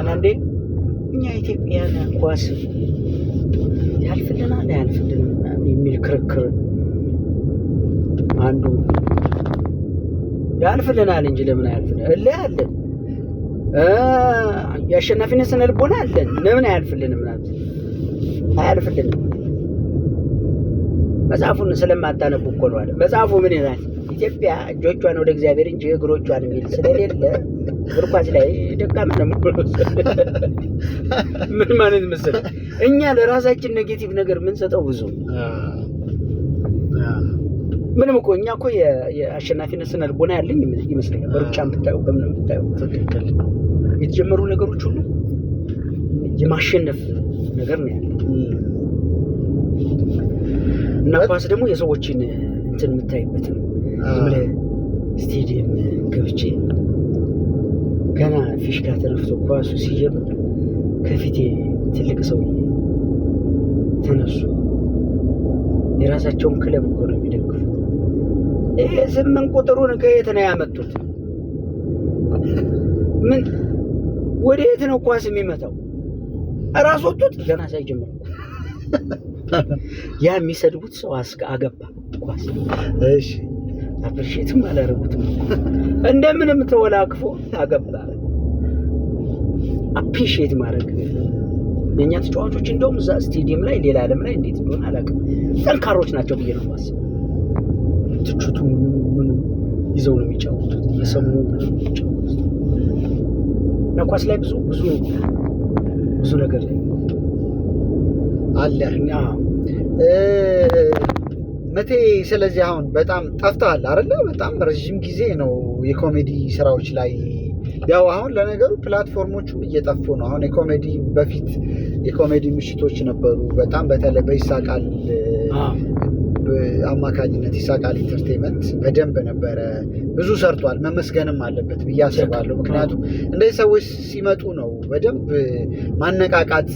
አንዴ እኛ ኢትዮጵያን ኳስ ያልፍልናል የሚል ክርክር አንዱ ያልፍልናል እንጂ ለምን አያልፍልንም? አለን የአሸናፊነት ስነ ልቦና አለን። ለምን አያልፍልንም? አያልፍልንም። መጽሐፉን ስለማታነቡ እኮ ነው አለ። መጽሐፉ ምን ይላል? ኢትዮጵያ እጆቿን ወደ እግዚአብሔር እንጂ እግሮቿን የሚል ስለሌለ እግር ኳስ ላይ ደካማ ነው። ምን ማለት መሰለህ? እኛ ለራሳችን ኔጌቲቭ ነገር የምንሰጠው ብዙ ምንም እኮ እኛ እኮ የአሸናፊነት ስነ ልቦና ያለኝ ይመስለኛል። በሩጫም ብታየው በምንም ብታየው ትክክል የተጀመሩ ነገሮች ሁሉ የማሸነፍ ነገር ነው ያለው እና ኳስ ደግሞ የሰዎችን እንትን የምታይበት ነው። ዝም ብለህ ስቴዲየም ገብቼ ገና ፊሽካ ተነፍቶ ኳሱ ሲጀምር ከፊቴ ትልቅ ሰው ተነሱ። የራሳቸውን ክለብ እኮ ነው የሚደግፉት። ይሄ 8 ቁጥሩን ከየት ነው ያመጡት? ምን ወዴት ነው ኳስ የሚመታው? እራስ ወጡት ገና ሳይጀምር። ያ የሚሰድቡት ሰው አገባ ኳስ። እሺ አፕሪሼትም አላደረጉትም። እንደምንም ተወላክፎ አገባ። አፕሪሼት ማድረግ የኛ ተጫዋቾች እንደውም እዛ ስቴዲየም ላይ ሌላ ዓለም ላይ እንዴት እንደሆነ አላውቅም፣ ጠንካሮች ናቸው ብዬ ነው የማስበው። ትችቱ ምን ይዘው ነው የሚጫወቱት? የሰሙ እና ኳስ ላይ ብዙ ነገር አለ። መቴ ስለዚህ አሁን በጣም ጠፍተሃል አይደለ? በጣም ረጅም ጊዜ ነው የኮሜዲ ስራዎች ላይ። ያው አሁን ለነገሩ ፕላትፎርሞቹም እየጠፉ ነው። አሁን የኮሜዲ በፊት የኮሜዲ ምሽቶች ነበሩ። በጣም በተለይ በይሳቃል አማካኝነት ይሳቃል ኢንተርቴይንመንት በደንብ ነበረ፣ ብዙ ሰርቷል። መመስገንም አለበት ብዬ አስባለሁ። ምክንያቱም እንደዚህ ሰዎች ሲመጡ ነው በደንብ ማነቃቃት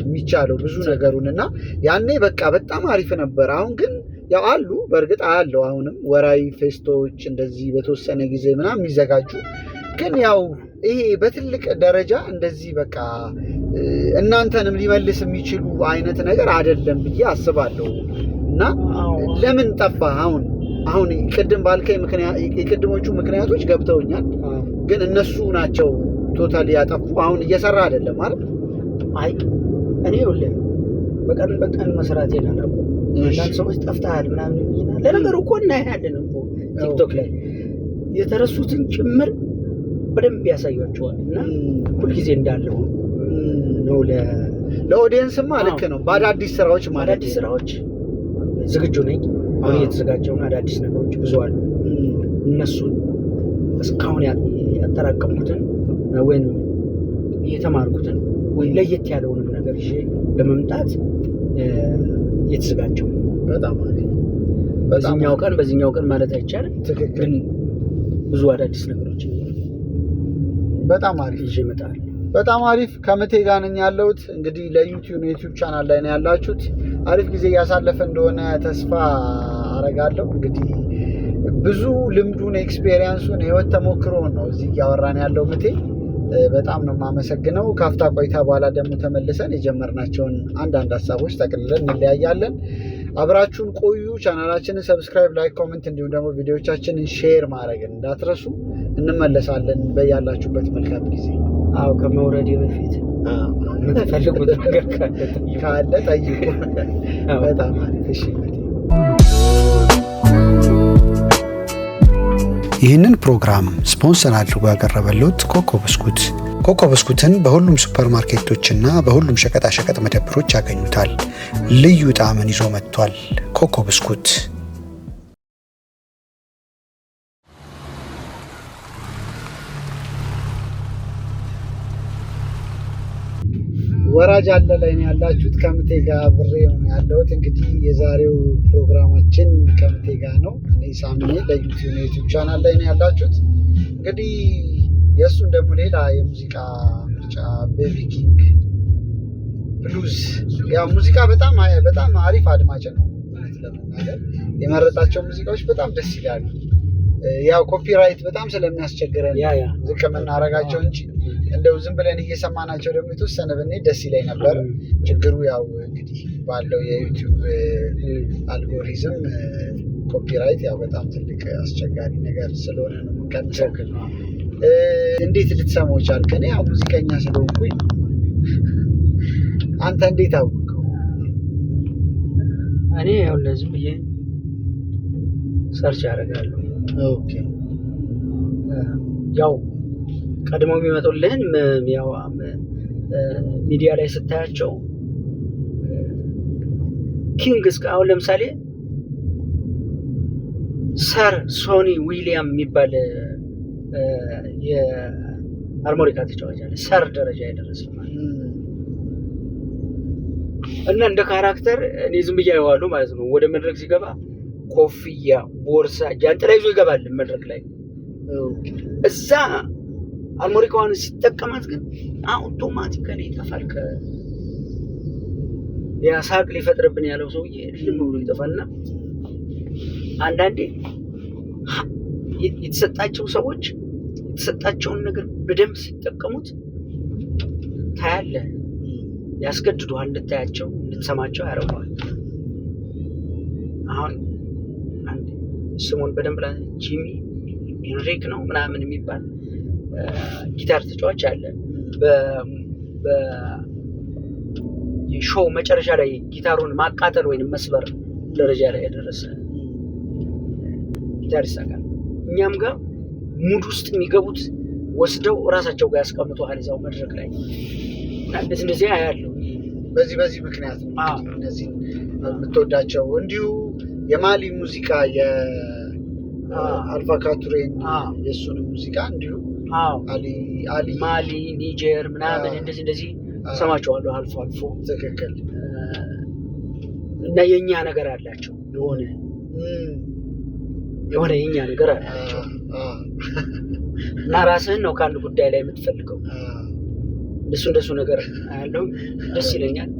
የሚቻለው ብዙ ነገሩን እና ያኔ በቃ በጣም አሪፍ ነበር። አሁን ግን ያው አሉ በእርግጥ አያለው አሁንም ወራዊ ፌስቶች እንደዚህ በተወሰነ ጊዜ ምናምን የሚዘጋጁ ግን ያው ይሄ በትልቅ ደረጃ እንደዚህ በቃ እናንተንም ሊመልስ የሚችሉ አይነት ነገር አይደለም ብዬ አስባለሁ። እና ለምን ጠፋ? አሁን ቅድም ባልከኝ ምክንያት የቅድሞቹ ምክንያቶች ገብተውኛል፣ ግን እነሱ ናቸው ቶታሊ ያጠፉ። አሁን እየሰራ አይደለም ማለት አይ እኔ ይኸውልህ በቀን መስራቴን አላውቅም። አንዳንድ ሰዎች ጠፍተሃል ምናምን ይላል። ለነገሩ እኮ እናያለን እኮ ቲክቶክ ላይ የተረሱትን ጭምር በደንብ ያሳያቸዋል። እና ሁልጊዜ እንዳለው ነው ለኦዲየንስማ ልክ ነው። በአዳዲስ ስራዎች ማለት አዳዲስ ስራዎች ዝግጁ ነኝ። አሁን እየተዘጋጀውን አዳዲስ ነገሮች ብዙ አሉ። እነሱን እስካሁን ያጠራቀምኩትን ወይም የተማርኩትን ወይ ለየት ያለውንም ነገር ይዤ ለመምጣት እየተዘጋጀው በጣም አሪፍ። በዚህኛው ቀን ማለት አይቻልም፣ ግን ብዙ አዳዲስ ነገሮች በጣም አሪፍ ይዤ እመጣለሁ። በጣም አሪፍ። ከመቴ ጋር ነኝ ያለሁት። እንግዲህ ለዩቲዩብ ቻናል ላይ ነው ያላችሁት። አሪፍ ጊዜ እያሳለፈ እንደሆነ ተስፋ አረጋለሁ። ፈልጋለሁ። እንግዲህ ብዙ ልምዱን ኤክስፔሪየንሱን ህይወት ተሞክሮን ነው እዚህ እያወራን ያለው ምቴ። በጣም ነው የማመሰግነው። ካፍታ ቆይታ በኋላ ደግሞ ተመልሰን የጀመርናቸውን አንዳንድ ሀሳቦች ጠቅልለን እንለያያለን። አብራችሁን ቆዩ። ቻናላችንን ሰብስክራይብ፣ ላይክ፣ ኮሜንት እንዲሁም ደግሞ ቪዲዮቻችንን ሼር ማድረግን እንዳትረሱ። እንመለሳለን። በያላችሁበት መልካም ጊዜ። አዎ ከመውረድ በፊት የምትፈልጉት ነገር ካለ ጠይቁ። በጣም አሪፍ። እሺ ይህንን ፕሮግራም ስፖንሰር አድርጎ ያቀረበልዎት ኮኮ ብስኩት። ኮኮ ብስኩትን በሁሉም ሱፐር ማርኬቶችና በሁሉም ሸቀጣሸቀጥ መደብሮች ያገኙታል። ልዩ ጣዕምን ይዞ መጥቷል። ኮኮ ብስኩት። ወራጅ አለ ላይ ነው ያላችሁት። ከምቴ ጋር አብሬ ነው ያለሁት። እንግዲህ የዛሬው ፕሮግራማችን ከምቴ ጋር ነው። እኔ ሳሚ ለዩቲዩብ ቻናል ላይ ነው ያላችሁት። እንግዲህ የእሱን ደግሞ ሌላ የሙዚቃ ምርጫ ቤቢ ኪንግ ብሉዝ፣ ያው ሙዚቃ በጣም አሪፍ አድማጭ ነው ለመናገር። የመረጣቸው ሙዚቃዎች በጣም ደስ ይላሉ። ያው ኮፒራይት በጣም ስለሚያስቸግረን ዝቅ የምናደርጋቸው እንጂ እንደው ዝም ብለን እየሰማናቸው ደግሞ የተወሰነ ብንሄድ ደስ ይለኝ ነበር። ችግሩ ያው እንግዲህ ባለው የዩቲዩብ አልጎሪዝም ኮፒራይት ያው በጣም ትልቅ አስቸጋሪ ነገር ስለሆነ ነው የምንቀንሰው። እንዴት ልትሰማው ቻልክ? እኔ ያው ሙዚቀኛ ስለሆንኩኝ። አንተ እንዴት አወቀው? እኔ ያው ለዚህ ብዬ ሰርች አደርጋለሁ። ኦኬ። ያው ቀድመው የሚመጡልህን ያው ሚዲያ ላይ ስታያቸው ኪንግስ፣ አሁን ለምሳሌ ሰር ሶኒ ዊሊያም የሚባል የሃርሞኒካ ተጫዋች አለ። ሰር ደረጃ የደረሰ እና እንደ ካራክተር እኔ ዝም ብዬ አየዋለሁ ማለት ነው። ወደ መድረክ ሲገባ ኮፍያ፣ ቦርሳ፣ ጃንጥላ ይዞ ይገባል መድረክ ላይ። እዛ ሃርሞኒካዋን ሲጠቀማት ግን አውቶማቲካሊ ይጠፋል። ያ ሳቅ ሊፈጥርብን ያለው ሰውዬ ልም ብሎ ይጠፋልና አንዳንዴ የተሰጣቸው ሰዎች የተሰጣቸውን ነገር በደንብ ሲጠቀሙት ታያለህ። ያስገድዱሃል፣ እንድታያቸው እንድትሰማቸው ያደርገዋል። አሁን አንድ ስሙን በደንብ ጂሚ ሄንሪክ ነው ምናምን የሚባል ጊታር ተጫዋች አለ። በሾው መጨረሻ ላይ ጊታሩን ማቃጠል ወይም መስበር ደረጃ ላይ የደረሰ ጊታር ይሳቃል። እኛም ጋር ሙድ ውስጥ የሚገቡት ወስደው እራሳቸው ጋር ያስቀምጡሃል እዛው መድረክ ላይ። እንደዚህ አያለሁ። በዚህ ምክንያት ነው እነዚህ የምትወዳቸው። እንዲሁ የማሊ ሙዚቃ የአልፋ ካቱሬን የእሱን ሙዚቃ እንዲሁ አሊ ማሊ፣ ኒጀር ምናምን እንደዚህ ሰማቸዋለሁ አልፎ አልፎ። ትክክል። እና የኛ ነገር አላቸው፣ የሆነ የኛ ነገር አላቸው እና ራስህን ነው ከአንድ ጉዳይ ላይ የምትፈልገው። እንደሱ ነገር አያለሁ፣ ደስ ይለኛል።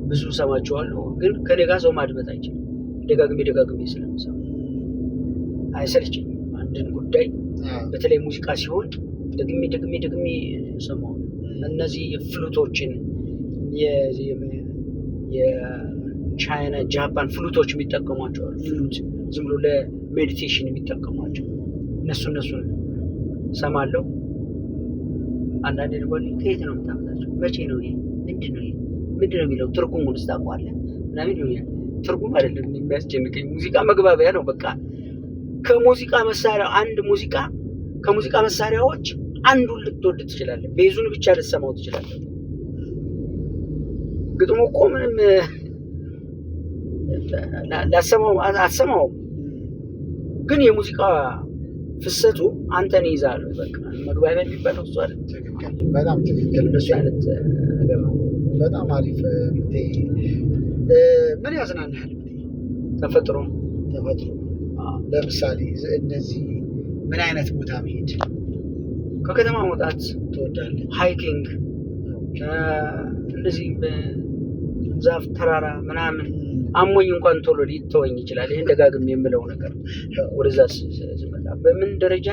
ብዙ ሰማቸዋለሁ፣ ግን ከኔ ጋር ሰው ማድመጥ አይችልም። ደጋግሜ ስለምሰማ አይሰልችኝም። አንድን ጉዳይ በተለይ ሙዚቃ ሲሆን ደግሜ ሰማሁ። እነዚህ የፍሉቶችን የቻይና ጃፓን ፍሉቶች የሚጠቀሟቸው አሉ። ፍሉት ዝም ብሎ ለሜዲቴሽን የሚጠቀሟቸው እነሱን ሰማለሁ። አንዳንዴ ደግሞ ከየት ነው የምታመጣቸው? መቼ ነው ይሄ? ምንድን ነው የሚለው? ትርጉሙን ስታውቀዋለህ ምናምን ይሉኛል። ትርጉም አይደለም የሚያስጨንቀኝ፣ ሙዚቃ መግባቢያ ነው በቃ። ከሙዚቃ መሳሪያዎች አንዱን ልትወድ ትችላለህ። ቤዙን ብቻ ልትሰማው ትችላለህ። ግጥሙ እኮ ምንም አትሰማውም፣ ግን የሙዚቃ ፍሰቱ አንተን ይይዛል። በቃ መግባቢያ የሚባለው እሱ አይደል? በጣም ትክክል። በሱ አይነት ነገር ነው። በጣም አሪፍ። ምን ያዝናናል? ተፈጥሮ ለምሳሌ እነዚህ ምን አይነት ቦታ መሄድ? ከከተማ መውጣት ትወዳለህ? ሃይኪንግ፣ እንደዚህ በዛፍ ተራራ ምናምን አሞኝ እንኳን ቶሎ ሊተወኝ ይችላል። ይሄን ደጋግሜ የምለው ነገር ወደዛ ስመጣ በምን ደረጃ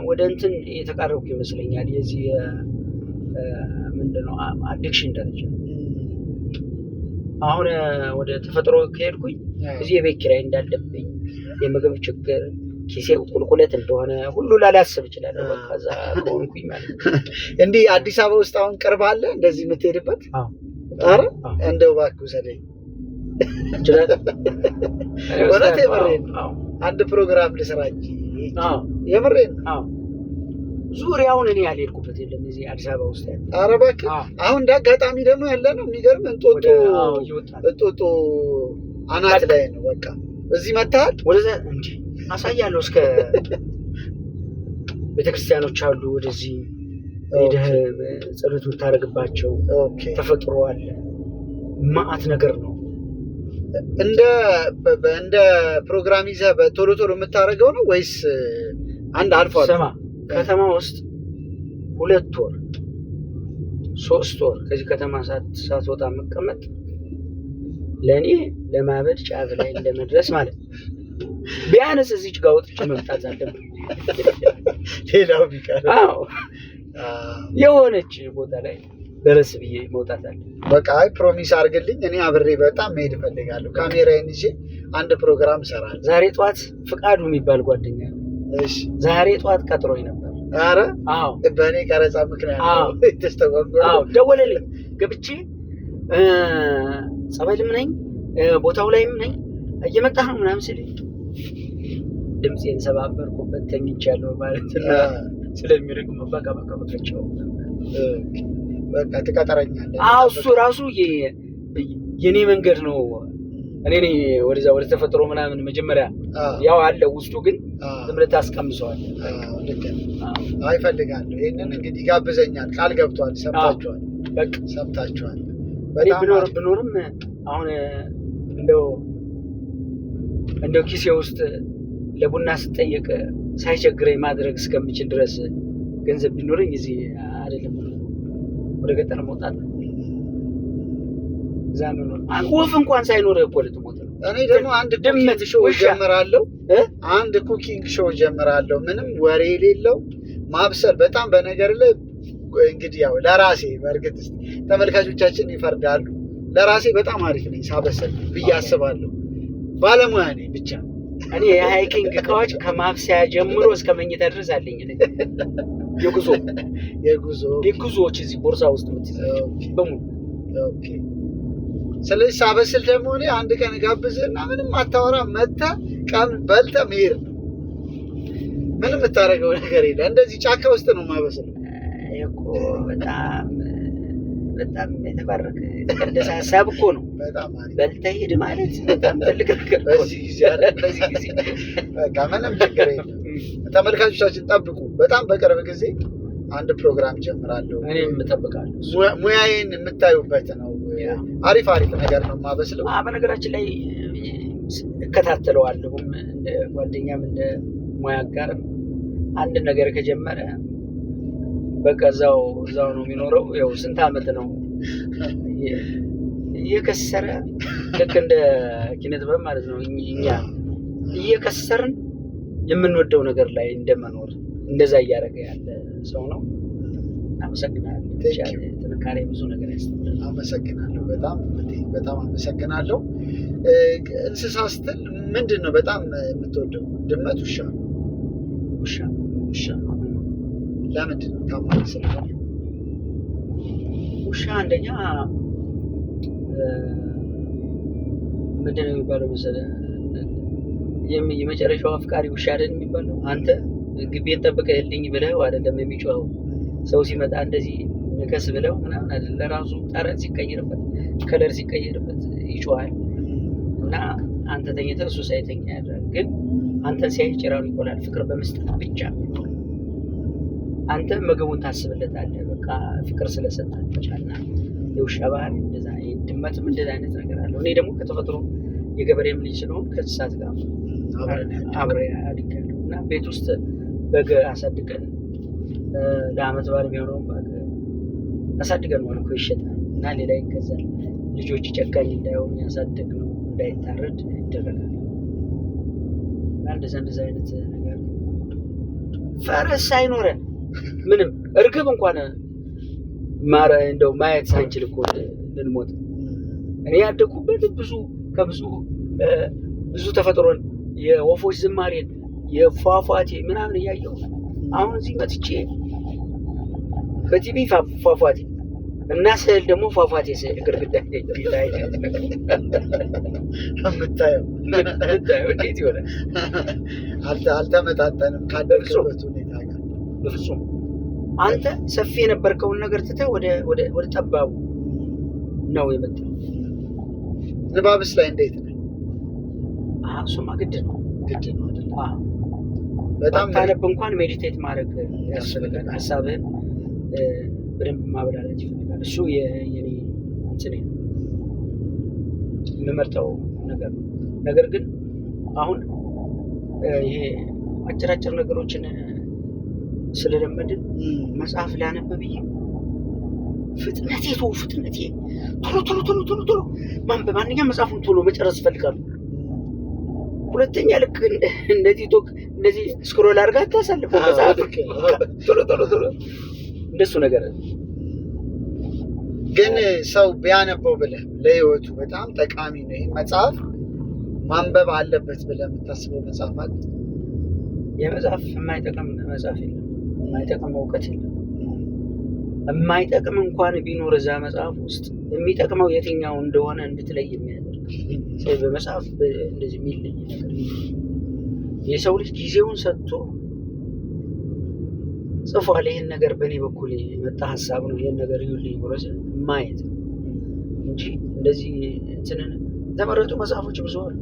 ወደ እንትን የተቃረብኩ ይመስለኛል። የዚህ ምንድነው አዲክሽን ደረጃ። አሁን ወደ ተፈጥሮ ከሄድኩኝ እዚህ የቤት ኪራይ እንዳለብኝ፣ የምግብ ችግር፣ ኪሴ ቁልቁለት እንደሆነ ሁሉ ላላስብ ይችላል። በቃ እዛ ከሆንኩኝ ማለት ነው። እንዲህ አዲስ አበባ ውስጥ አሁን ቅርብ አለ እንደዚህ የምትሄድበት? ኧረ እንደው እባክህ ውሰደኝ ይችላል። እውነት የምሬን አንድ ፕሮግራም ልስራ እንጂ የምሬን። ዙሪያውን እኔ ያልሄድኩበት የለም እዚህ አዲስ አበባ ውስጥ ያለ። ኧረ እባክህ አሁን እንደ አጋጣሚ ደግሞ ያለ ነው የሚገርም እንጦጦ አናት ላይ ነው። በቃ እዚህ መጥተሃል? ወደዛ እንጂ አሳያለሁ። እስከ ቤተክርስቲያኖች አሉ ወደዚህ ሄደህ ጸሎት የምታደርግባቸው ተፈጥሮ አለ። ማአት ነገር ነው። እንደ ፕሮግራም ይዘህ ቶሎ ቶሎ የምታደርገው ነው ወይስ አንድ አልፎ ሰማ ከተማ ውስጥ 2 ወር 3 ወር ከዚህ ከተማ ሳትወጣ መቀመጥ ለእኔ ለማበድ ጫፍ ላይ እንደመድረስ ማለት ነው። ቢያንስ እዚች ጋር ወጥቼ መምጣት አለብኝ። ሌላው ቢቀር የሆነች ቦታ ላይ ደረስ ብዬ መውጣት አለ። በቃ ፕሮሚስ አድርግልኝ። እኔ አብሬ በጣም መሄድ እፈልጋለሁ። ካሜራዬን ይዤ አንድ ፕሮግራም እሰራለሁ። ዛሬ ጠዋት ፍቃዱ የሚባል ጓደኛ ዛሬ ጠዋት ቀጥሮኝ ነበር። ኧረ በእኔ ቀረጻ ምክንያት ተስተጓጎለ። ደወለልኝ። ገብቼ ጸበልም ነኝ ቦታው ላይም ነኝ እየመጣህ ነው ምናምን ሲለኝ ድምፄን ሰባበርኩበት። ተኝቻለሁ ማለት ነው። ስለሚርቅ በቃ ወጥቼው በቃ ትቀጠረኛለህ። እሱ ራሱ የኔ መንገድ ነው። እኔ ወደዛ ወደ ተፈጥሮ ምናምን መጀመሪያ ያው አለ ውስጡ፣ ግን ዝም ብለህ ታስቀምሰዋለህ። አይ እፈልጋለሁ። ይሄንን እንግዲህ ጋብዘኛል፣ ቃል ገብቷል። ሰምታችኋል። በቃ ሰምታችኋል። በጣም ብኖርም አሁን እንደው ኪሴ ውስጥ ለቡና ስጠየቅ ሳይቸግረኝ ማድረግ እስከምችል ድረስ ገንዘብ ቢኖረኝ እዚህ አይደለም ወደ ገጠር መውጣት ዛመኑ ወፍ እንኳን ሳይኖር እኮ ልትሞት ነው። እኔ ደግሞ አንድ ድመት ሾው ጀምራለሁ። አንድ ኩኪንግ ሾው ጀምራለሁ። ምንም ወሬ የሌለው ማብሰል በጣም በነገር ላይ እንግዲህ ያው ለራሴ በእርግጥ ተመልካቾቻችን ይፈርዳሉ። ለራሴ በጣም አሪፍ ነኝ ሳበሰል ብዬ አስባለሁ። ባለሙያ ነኝ ብቻ እኔ የሃይኪንግ እቃዎች ከማብሰያ ጀምሮ እስከ መኝታ ድረስ አለኝ። የጉዞዎች እዚህ ቦርሳ ውስጥ የምትይዛቸው በሙሉ። ኦኬ። ስለዚህ ሳበስል ደግሞ እኔ አንድ ቀን ጋብዝህና ምንም አታወራ መተህ ቀን በልተህ መሄድ ነው። ምንም የምታደርገው ነገር የለም። እንደዚህ ጫካ ውስጥ ነው የማበስለው። እኮ በጣም የተባረከ የተቀደሰ ሀሳብ እኮ ነው። በጣም አሪፍ በልተህ ሂድ ማለት በጣም ትልቅ ነገር ነው። በዚህ ጊዜ በቃ ምንም ችግር የለም። ተመልካቾቻችን ጠብቁ። በጣም በቅርብ ጊዜ አንድ ፕሮግራም ጀምራለሁ። እኔም እጠብቃለሁ። ሙያዬን የምታዩበት ነው። አሪፍ ነገር ነው የማበስለው። በነገራችን ላይ እከታተለዋለሁም እንደ ጓደኛም እንደ ሙያ አጋርም። አንድ ነገር ከጀመረ በቃ እዛው ነው የሚኖረው። ያው ስንት ዓመት ነው እየከሰረ ልክ እንደ ኪነጥበብ ማለት ነው። እኛ እየከሰርን የምንወደው ነገር ላይ እንደመኖር እንደዛ እያደረገ ያለ ሰው ነው። አመሰግናለሁ። ጥንካሬ ብዙ ነገር ያስተምራል። አመሰግናለሁ። በጣም አመሰግናለሁ። እንስሳ ስትል ምንድን ነው በጣም የምትወደው? ድመት? ውሻ? ለምንድን ነው? ታማኝ ስለሆነ? ውሻ አንደኛ ምንድን ነው የሚባለው መሰለህ? የመጨረሻው አፍቃሪ ውሻ አይደል የሚባለው? አንተ ግቤን ጠብቀህልኝ ብለው አይደለም የሚጮኸው። ሰው ሲመጣ እንደዚህ ንከስ ብለው ምናምን አይደል? ለራሱ ጠረን ሲቀየርበት፣ ከለር ሲቀየርበት ይጮሃል። እና አንተ ተኝተህ እሱ ሳይተኛ ያድራል። ግን አንተን ሲያይ ጭራውን ይቆላል። ፍቅር በመስጠት ብቻ አንተ ምግቡን ታስብለታለህ። በቃ ፍቅር ስለሰጠህ ብቻና የውሻ ባህሪ እንደዛ፣ ድመትም እንደዛ አይነት ነገር አለው። እኔ ደግሞ ከተፈጥሮ የገበሬም ልጅ ስለሆንኩ ከእንስሳት ጋር አብሬ አድጌያለሁ። እና ቤት ውስጥ በግ አሳድገን ለዓመት በዓል የሚሆነውን በግ አሳድገን እኮ ይሸጣል። እና እና ሌላ ይገዛል። ልጆች ጨካኝ እንዳይሆኑ ያሳደግነው እንዳይታረድ ይደረጋል። እንደዛ አይነት ነገር ፈረስ አይኖረን ምንም እርግብ እንኳን እንደው ማየት ሳንችል እኮ ልንሞት። እኔ ያደኩበት ብዙ ተፈጥሮን የወፎች ዝማሬን የፏፏቴ ምናምን እያየሁ አሁን እዚህ መጥቼ በቲቪ ፏፏቴ እና ስዕል ደግሞ ፏፏቴ ስዕል ግርግዳ የምታየው እንዴት ይሆናል? አልተመጣጠንም ካደረበት ሁኔታ ጋር በፍጹም። አንተ ሰፊ የነበርከውን ነገር ትተህ ወደ ጠባቡ ነው የመጣው። ንባብስ ላይ እንዴት ነው? እሱማ ግድ ነው አይደል? በጣም ታነብ እንኳን ሜዲቴት ማድረግ ያስፈልጋል። ሀሳብህን በደንብ ማብላላት ይፈልጋል። እሱ የኔ እንትን የምመርጠው ነገር ግን አሁን ይሄ አጭራጭር ነገሮችን ስለለመድን መጽሐፍ ላነብ ብዬ ፍጥነቴ ቶሎ ማንበብ ማንኛውም መጽሐፉን ቶሎ መጨረስ እፈልጋለሁ። ሁለተኛ ልክ እንደዚህ ስክሮል አድርጋ ታሳልፈው መጽሐፍ ቶሎ እንደሱ ነገር ግን ሰው ቢያነበው ብለህ ለህይወቱ በጣም ጠቃሚ ነው ይህ መጽሐፍ ማንበብ አለበት ብለህ የምታስበው መጽሐፍ አለ? የመጽሐፍ የማይጠቅም መጽሐፍ የለም። የማይጠቅም እውቀት የለም። የማይጠቅም እንኳን ቢኖር እዛ መጽሐፍ ውስጥ የሚጠቅመው የትኛው እንደሆነ እንድትለይ የሚያደርግ በመጽሐፍ እንደዚህ የሚለይ ነገር የሰው ልጅ ጊዜውን ሰጥቶ ጽፏል። ይህን ነገር በእኔ በኩል የመጣ ሀሳብ ነው፣ ይህን ነገር ይሁልኝ ብሎ ማየት እንጂ እንደዚህ እንትንን የተመረጡ መጽሐፎች ብዙ አሉ።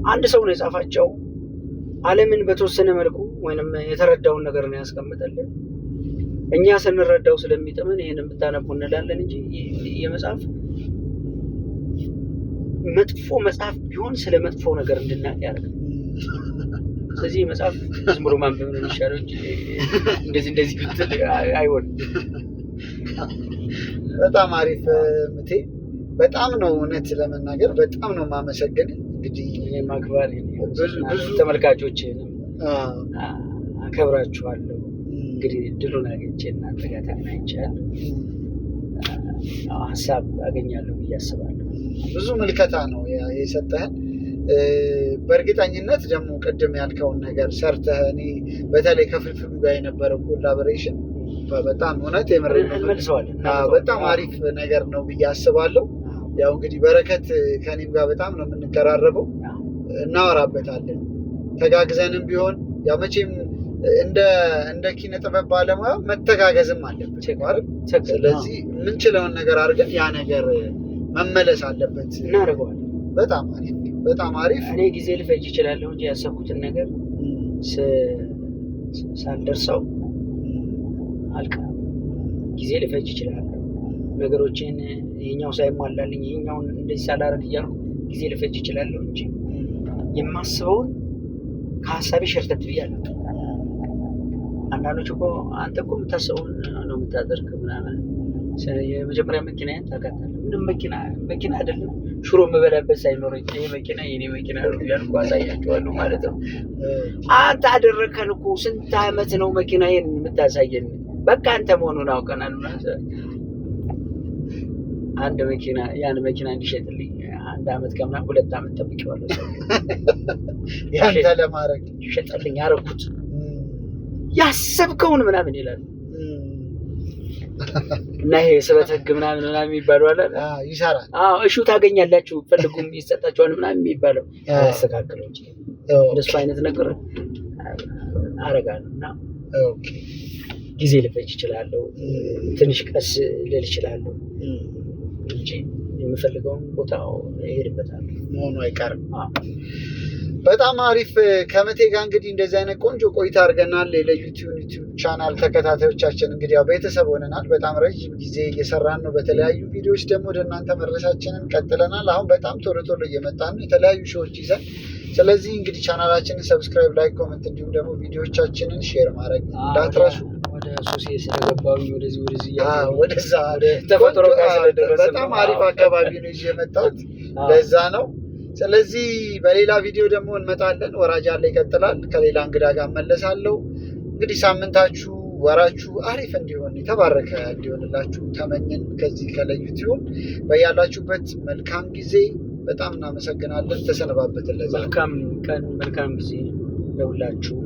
አንድ ሰው ነው የጻፋቸው። ዓለምን በተወሰነ መልኩ ወይንም የተረዳውን ነገር ነው ያስቀምጠልን። እኛ ስንረዳው ስለሚጥመን ይሄንን ብታነቡ እንላለን እንጂ የመጽሐፍ መጥፎ መጽሐፍ ቢሆን ስለ መጥፎ ነገር እንድናቅ ያደርጋል። ስለዚህ መጽሐፍ ዝም ብሎ ማንበብ ነው የሚሻለው እንጂ እንደዚህ ብትል አይሆንም። በጣም አሪፍ ምቴ፣ በጣም ነው እውነት ለመናገር በጣም ነው የማመሰግን። እንግዲህ ማክበር ብዙ ተመልካቾችንም አከብራችኋለሁ። እንግዲህ ድሉን አግኝቼ እናንተ ጋር ተገናኝቻለሁ፣ ሀሳብ አገኛለሁ ብዬ አስባለሁ። ብዙ ምልከታ ነው የሰጠህን። በእርግጠኝነት ደግሞ ቅድም ያልከውን ነገር ሰርተህ እኔ በተለይ ከፍልፍሉ ጋር የነበረው ኮላቦሬሽን በጣም እውነት እንመልሰዋለን። በጣም አሪፍ ነገር ነው ብዬ አስባለሁ። ያው እንግዲህ በረከት ከኔም ጋር በጣም ነው የምንቀራረበው፣ እናወራበታለን ተጋግዘንም ቢሆን ያው መቼም እንደ ኪነ ጥበብ ባለሙያ መተጋገዝም አለበት ማለት። ስለዚህ የምንችለውን ነገር አድርገን ያ ነገር መመለስ አለበት። እናደርገዋለን። በጣም አሪፍ። እኔ ጊዜ ልፈጅ እችላለሁ እንጂ ያሰብኩትን ነገር ሳልደርሰው አልቀርም። ጊዜ ልፈጅ እችላለሁ። ነገሮችን ይሄኛው ሳይሟላልኝ ይሄኛውን እንደዚህ ሳላረግ እያልኩ ጊዜ ልፈጅ እችላለሁ እንጂ የማስበውን ከሀሳቤ ሸርተት ብያለሁ። አንዳንዶች እኮ አንተ እኮ የምታስበውን ነው የምታደርግ ምናምን። የመጀመሪያ መኪናዬን ታውቃታለህ? ምንም መኪና አይደለም፣ ሽሮ የምበላበት ሳይኖረኝ ይሄ መኪና የኔ መኪና ነው እያልኩ አሳያቸዋለሁ ማለት ነው። አንተ አደረግከን እኮ ስንት ዓመት ነው መኪናዬን የምታሳየን? በቃ አንተ መሆኑን አውቀናል። አንድ መኪና ያን መኪና እንዲሸጥልኝ 1 ዓመት ከምናምን 2 ዓመት ጠብቄዋለሁ። ያንተ ለማድረግ ይሸጥልኝ አደረኩት። ያሰብከውን ምናምን ይላል እና ይሄ ስበት ህግ ምናምን የሚባለው አለ ይሰራል። እሹ ታገኛላችሁ ፈልጉም ይሰጣችኋል ምናምን የሚባለው አስተካክለው እንጂ እንደሱ አይነት ነገር አረጋለሁ። እና ጊዜ ልፈጅ እችላለሁ፣ ትንሽ ቀስ ልል እችላለሁ እንጂ የምፈልገውን ቦታ እሄድበታለሁ መሆኑ አይቀርም። በጣም አሪፍ። ከመቴ ጋር እንግዲህ እንደዚህ አይነት ቆንጆ ቆይታ አድርገናል። ለዩቲዩብ ቻናል ተከታታዮቻችን እንግዲህ ያው ቤተሰብ ሆነናል። በጣም ረጅም ጊዜ እየሰራን ነው። በተለያዩ ቪዲዮዎች ደግሞ ወደ እናንተ መድረሳችንን ቀጥለናል። አሁን በጣም ቶሎ እየመጣን ነው የተለያዩ ሾዎች ይዘን። ስለዚህ እንግዲህ ቻናላችንን ሰብስክራይብ፣ ላይክ፣ ኮሜንት እንዲሁም ደግሞ ቪዲዮዎቻችንን ሼር ማድረግ እንዳትረሱ። ወደ ሱሴ ስለገባሁኝ ወደዛ ወደዛ ተፈጥሮ ጋር ስለደረሰ በጣም አሪፍ አካባቢ ነው ይዤ የመጣሁት ለዛ ነው። ስለዚህ በሌላ ቪዲዮ ደግሞ እንመጣለን። ወራጅ አለ ይቀጥላል። ከሌላ እንግዳ ጋር መለሳለሁ። እንግዲህ ሳምንታችሁ ወራችሁ አሪፍ እንዲሆን የተባረከ እንዲሆንላችሁ ተመኘን። ከዚህ ከለዩቲዩብ በያላችሁበት መልካም ጊዜ። በጣም እናመሰግናለን። ተሰነባበትን። ለዛ መልካም ቀን መልካም ጊዜ ለሁላችሁ።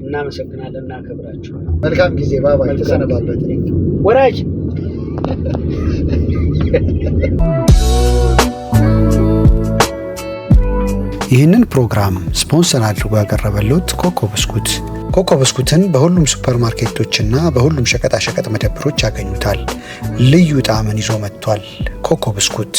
እናመሰግናለን። እናከብራችኋለን። መልካም ጊዜ። ባባይ። ተሰነባበትን። ወራጅ ይህንን ፕሮግራም ስፖንሰር አድርጎ ያቀረበልዎት ኮኮ ብስኩት። ኮኮ ብስኩትን በሁሉም ሱፐርማርኬቶችና በሁሉም ሸቀጣሸቀጥ መደብሮች ያገኙታል። ልዩ ጣዕምን ይዞ መጥቷል። ኮኮ ብስኩት